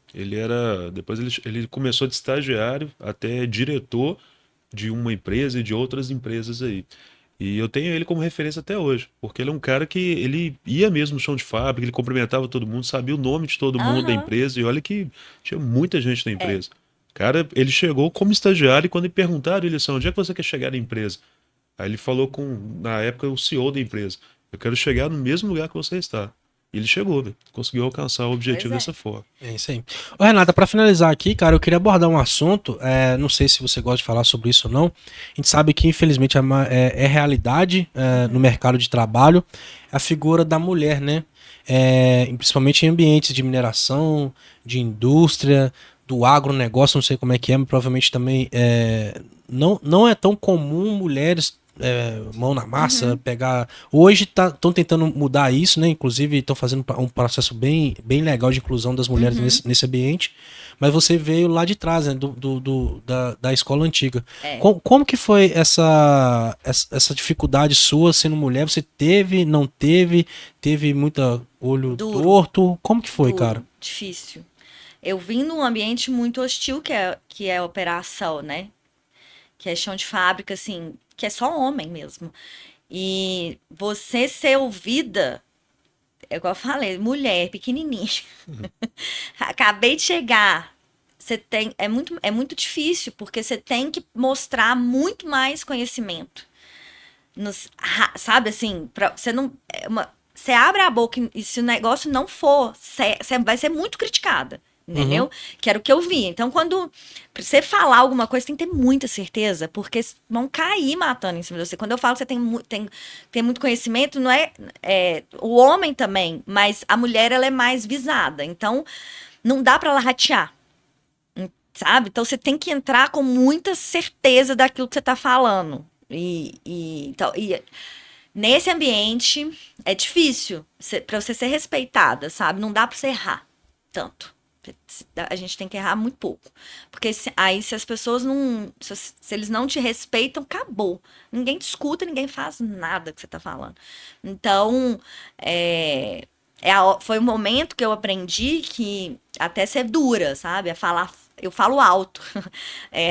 depois ele começou de estagiário até diretor de uma empresa e de outras empresas aí. E eu tenho ele como referência até hoje, porque ele é um cara que ele ia mesmo no chão de fábrica, ele cumprimentava todo mundo, sabia o nome de todo mundo da empresa, e olha que tinha muita gente na empresa. Cara, ele chegou como estagiário e quando lhe perguntaram, ele disse, onde é que você quer chegar na empresa? Aí ele falou na época, o CEO da empresa, eu quero chegar no mesmo lugar que você está. E ele chegou, né? Conseguiu alcançar o objetivo dessa forma. É isso aí. Ô, Renata, para finalizar aqui, cara, eu queria abordar um assunto, não sei se você gosta de falar sobre isso ou não. A gente sabe que, infelizmente, é realidade no mercado de trabalho a figura da mulher, né? Principalmente em ambientes de mineração, de indústria, do agronegócio, não sei como é que é, mas provavelmente também não é tão comum mulheres mão na massa, pegar. Hoje estão tentando mudar isso, né? Inclusive estão fazendo um processo bem, bem legal de inclusão das mulheres nesse ambiente. Mas você veio lá de trás, né? Da escola antiga. É. Como que foi essa dificuldade sua sendo mulher? Você teve, não teve? Teve muita olho Duro. torto? Como que foi, Duro, cara? difícil. Eu vim num ambiente muito hostil, que é a operação, né? Que é chão de fábrica, assim, que é só homem mesmo. E você ser ouvida, é igual eu falei, mulher, pequenininha. Acabei de chegar. É muito difícil, porque você tem que mostrar muito mais conhecimento. Sabe assim, você não. Você abre a boca e se o negócio não for, você vai ser muito criticada. Entendeu? Que era o que eu vi. Então, quando você falar alguma coisa, tem que ter muita certeza, porque vão cair matando em cima de você. Quando eu falo que você tem muito conhecimento, não o homem também, mas a mulher, ela é mais visada. Então, não dá pra ela ratear, sabe? Então, você tem que entrar com muita certeza daquilo que você tá falando. Então, nesse ambiente, é difícil pra você ser respeitada, sabe? Não dá pra você errar tanto. A gente tem que errar muito pouco. Porque se as pessoas não. Se eles não te respeitam, acabou. Ninguém te escuta, ninguém faz nada que você tá falando. Então, foi um momento que eu aprendi que até ser dura, sabe? A falar. Eu falo alto.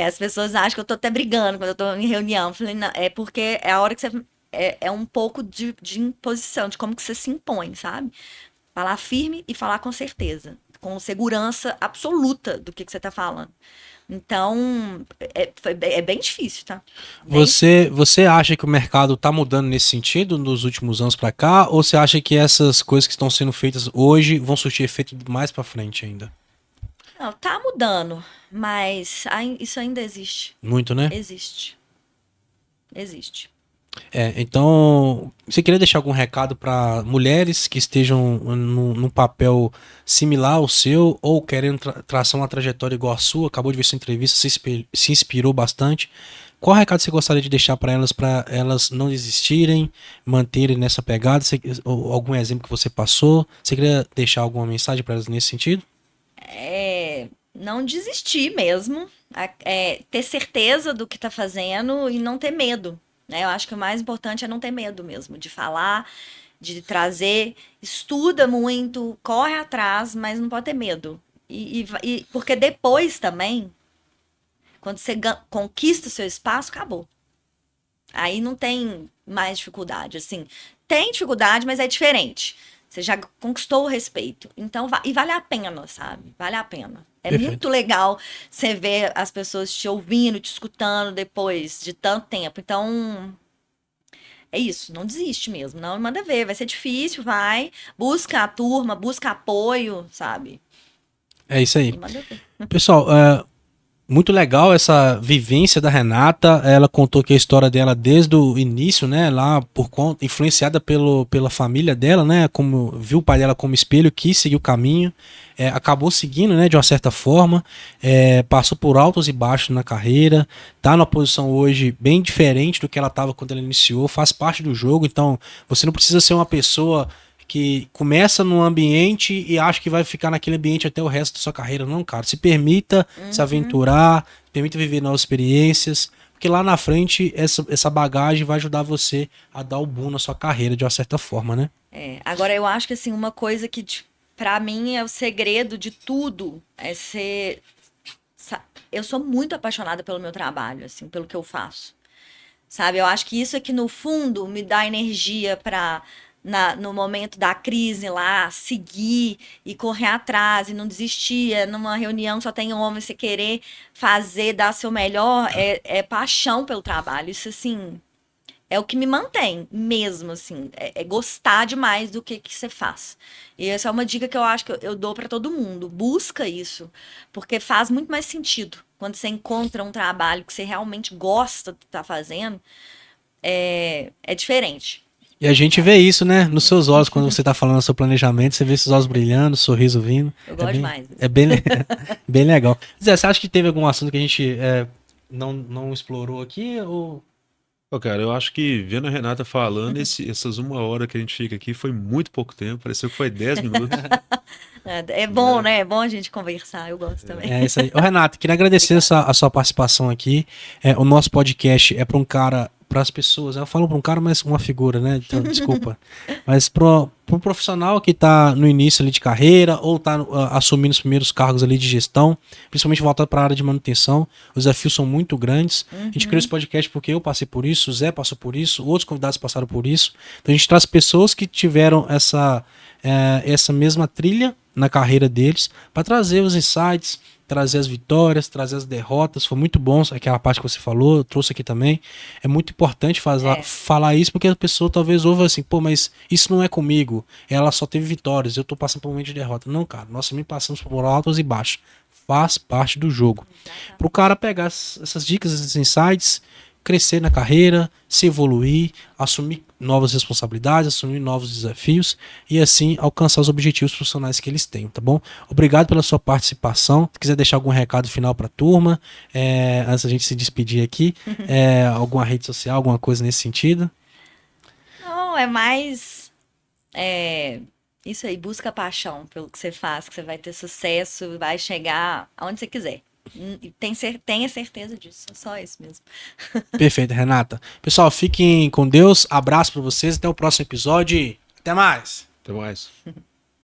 As pessoas acham que eu tô até brigando quando eu tô em reunião. Eu falei, não, é porque é a hora que você. É um pouco de imposição, de como que você se impõe, sabe? Falar firme e falar com certeza. Com segurança absoluta do que você tá falando. Então, é bem difícil, tá? Você acha que o mercado tá mudando nesse sentido nos últimos anos pra cá? Ou você acha que essas coisas que estão sendo feitas hoje vão surtir efeito mais pra frente ainda? Não, tá mudando, mas isso ainda existe. Muito, né? Existe. Então, você queria deixar algum recado para mulheres que estejam num papel similar ao seu ou querendo traçar uma trajetória igual a sua? Acabou de ver sua entrevista, se inspirou bastante. Qual recado você gostaria de deixar para elas não desistirem, manterem nessa pegada? Ou algum exemplo que você passou? Você queria deixar alguma mensagem para elas nesse sentido? Não desistir mesmo, ter certeza do que tá fazendo e não ter medo. Eu acho que o mais importante é não ter medo mesmo, de falar, de trazer, estuda muito, corre atrás, mas não pode ter medo. Porque depois também, quando você conquista o seu espaço, acabou. Aí não tem mais dificuldade, assim. Tem dificuldade, mas é diferente. Você já conquistou o respeito. Então, e vale a pena, sabe? Vale a pena. É Perfeito. muito legal você ver as pessoas te ouvindo, te escutando depois de tanto tempo. Então, é isso. Não desiste mesmo. Não manda ver. Vai ser difícil, vai. Busca a turma, busca apoio, sabe? É isso aí. E manda ver. Pessoal, muito legal essa vivência da Renata. Ela contou que a história dela desde o início, né, lá por conta, influenciada pela família dela, né, como viu o pai dela como espelho, quis seguir o caminho, acabou seguindo, né, de uma certa forma, passou por altos e baixos na carreira, tá numa posição hoje bem diferente do que ela estava quando ela iniciou, faz parte do jogo. Então você não precisa ser uma pessoa que começa num ambiente e acha que vai ficar naquele ambiente até o resto da sua carreira. Não, cara. Se permita se aventurar, permita viver novas experiências, porque lá na frente essa bagagem vai ajudar você a dar o boom na sua carreira de uma certa forma, né? Agora, eu acho que assim, uma coisa que pra mim é o segredo de tudo é ser... Eu sou muito apaixonada pelo meu trabalho, assim, pelo que eu faço. Sabe? Eu acho que isso aqui, no fundo, me dá energia pra... no momento da crise lá, seguir e correr atrás e não desistir. Numa reunião só tem homem, você querer fazer, dar seu melhor, é paixão pelo trabalho. Isso, assim, é o que me mantém mesmo, assim. É gostar demais do que você faz. E essa é uma dica que eu acho que eu dou para todo mundo. Busca isso, porque faz muito mais sentido. Quando você encontra um trabalho que você realmente gosta de estar fazendo, é diferente. E a gente vê isso, né, nos seus olhos, quando você tá falando do seu planejamento, você vê esses olhos brilhando, sorriso vindo. Eu gosto demais. É bem, bem legal. Zé, você acha que teve algum assunto que a gente não explorou aqui? Ou... Pô, cara, eu acho que vendo a Renata falando, essas 1 hora que a gente fica aqui foi muito pouco tempo, pareceu que foi 10 minutos. É bom, né? É bom a gente conversar, eu gosto também. É isso aí. Ô, Renato, queria agradecer a sua participação aqui. O nosso podcast é para um cara, para as pessoas. Eu falo para um cara, mas uma figura, né? Então, desculpa. Mas para um profissional que está no início ali de carreira ou está assumindo os primeiros cargos ali de gestão, principalmente voltado para a área de manutenção, os desafios são muito grandes. A gente criou esse podcast porque eu passei por isso, o Zé passou por isso, outros convidados passaram por isso. Então a gente traz pessoas que tiveram essa mesma trilha na carreira deles, para trazer os insights, trazer as vitórias, trazer as derrotas. Foi muito bom aquela parte que você falou, eu trouxe aqui também. É muito importante falar isso, porque a pessoa talvez ouva assim, pô, mas isso não é comigo, ela só teve vitórias, eu tô passando por um momento de derrota. Não, cara, nós também passamos por altos e baixos. Faz parte do jogo. Para o cara pegar essas dicas, esses insights, crescer na carreira, se evoluir, assumir novas responsabilidades, assumir novos desafios e assim alcançar os objetivos profissionais que eles têm, tá bom? Obrigado pela sua participação. Se quiser deixar algum recado final para a turma, antes da gente se despedir aqui, alguma rede social, alguma coisa nesse sentido? Não, é mais isso aí, busca paixão pelo que você faz, que você vai ter sucesso, vai chegar aonde você quiser. E tenha certeza disso, é só isso mesmo. Perfeito, Renata. Pessoal, fiquem com Deus, abraço para vocês, até o próximo episódio e até mais! Até mais.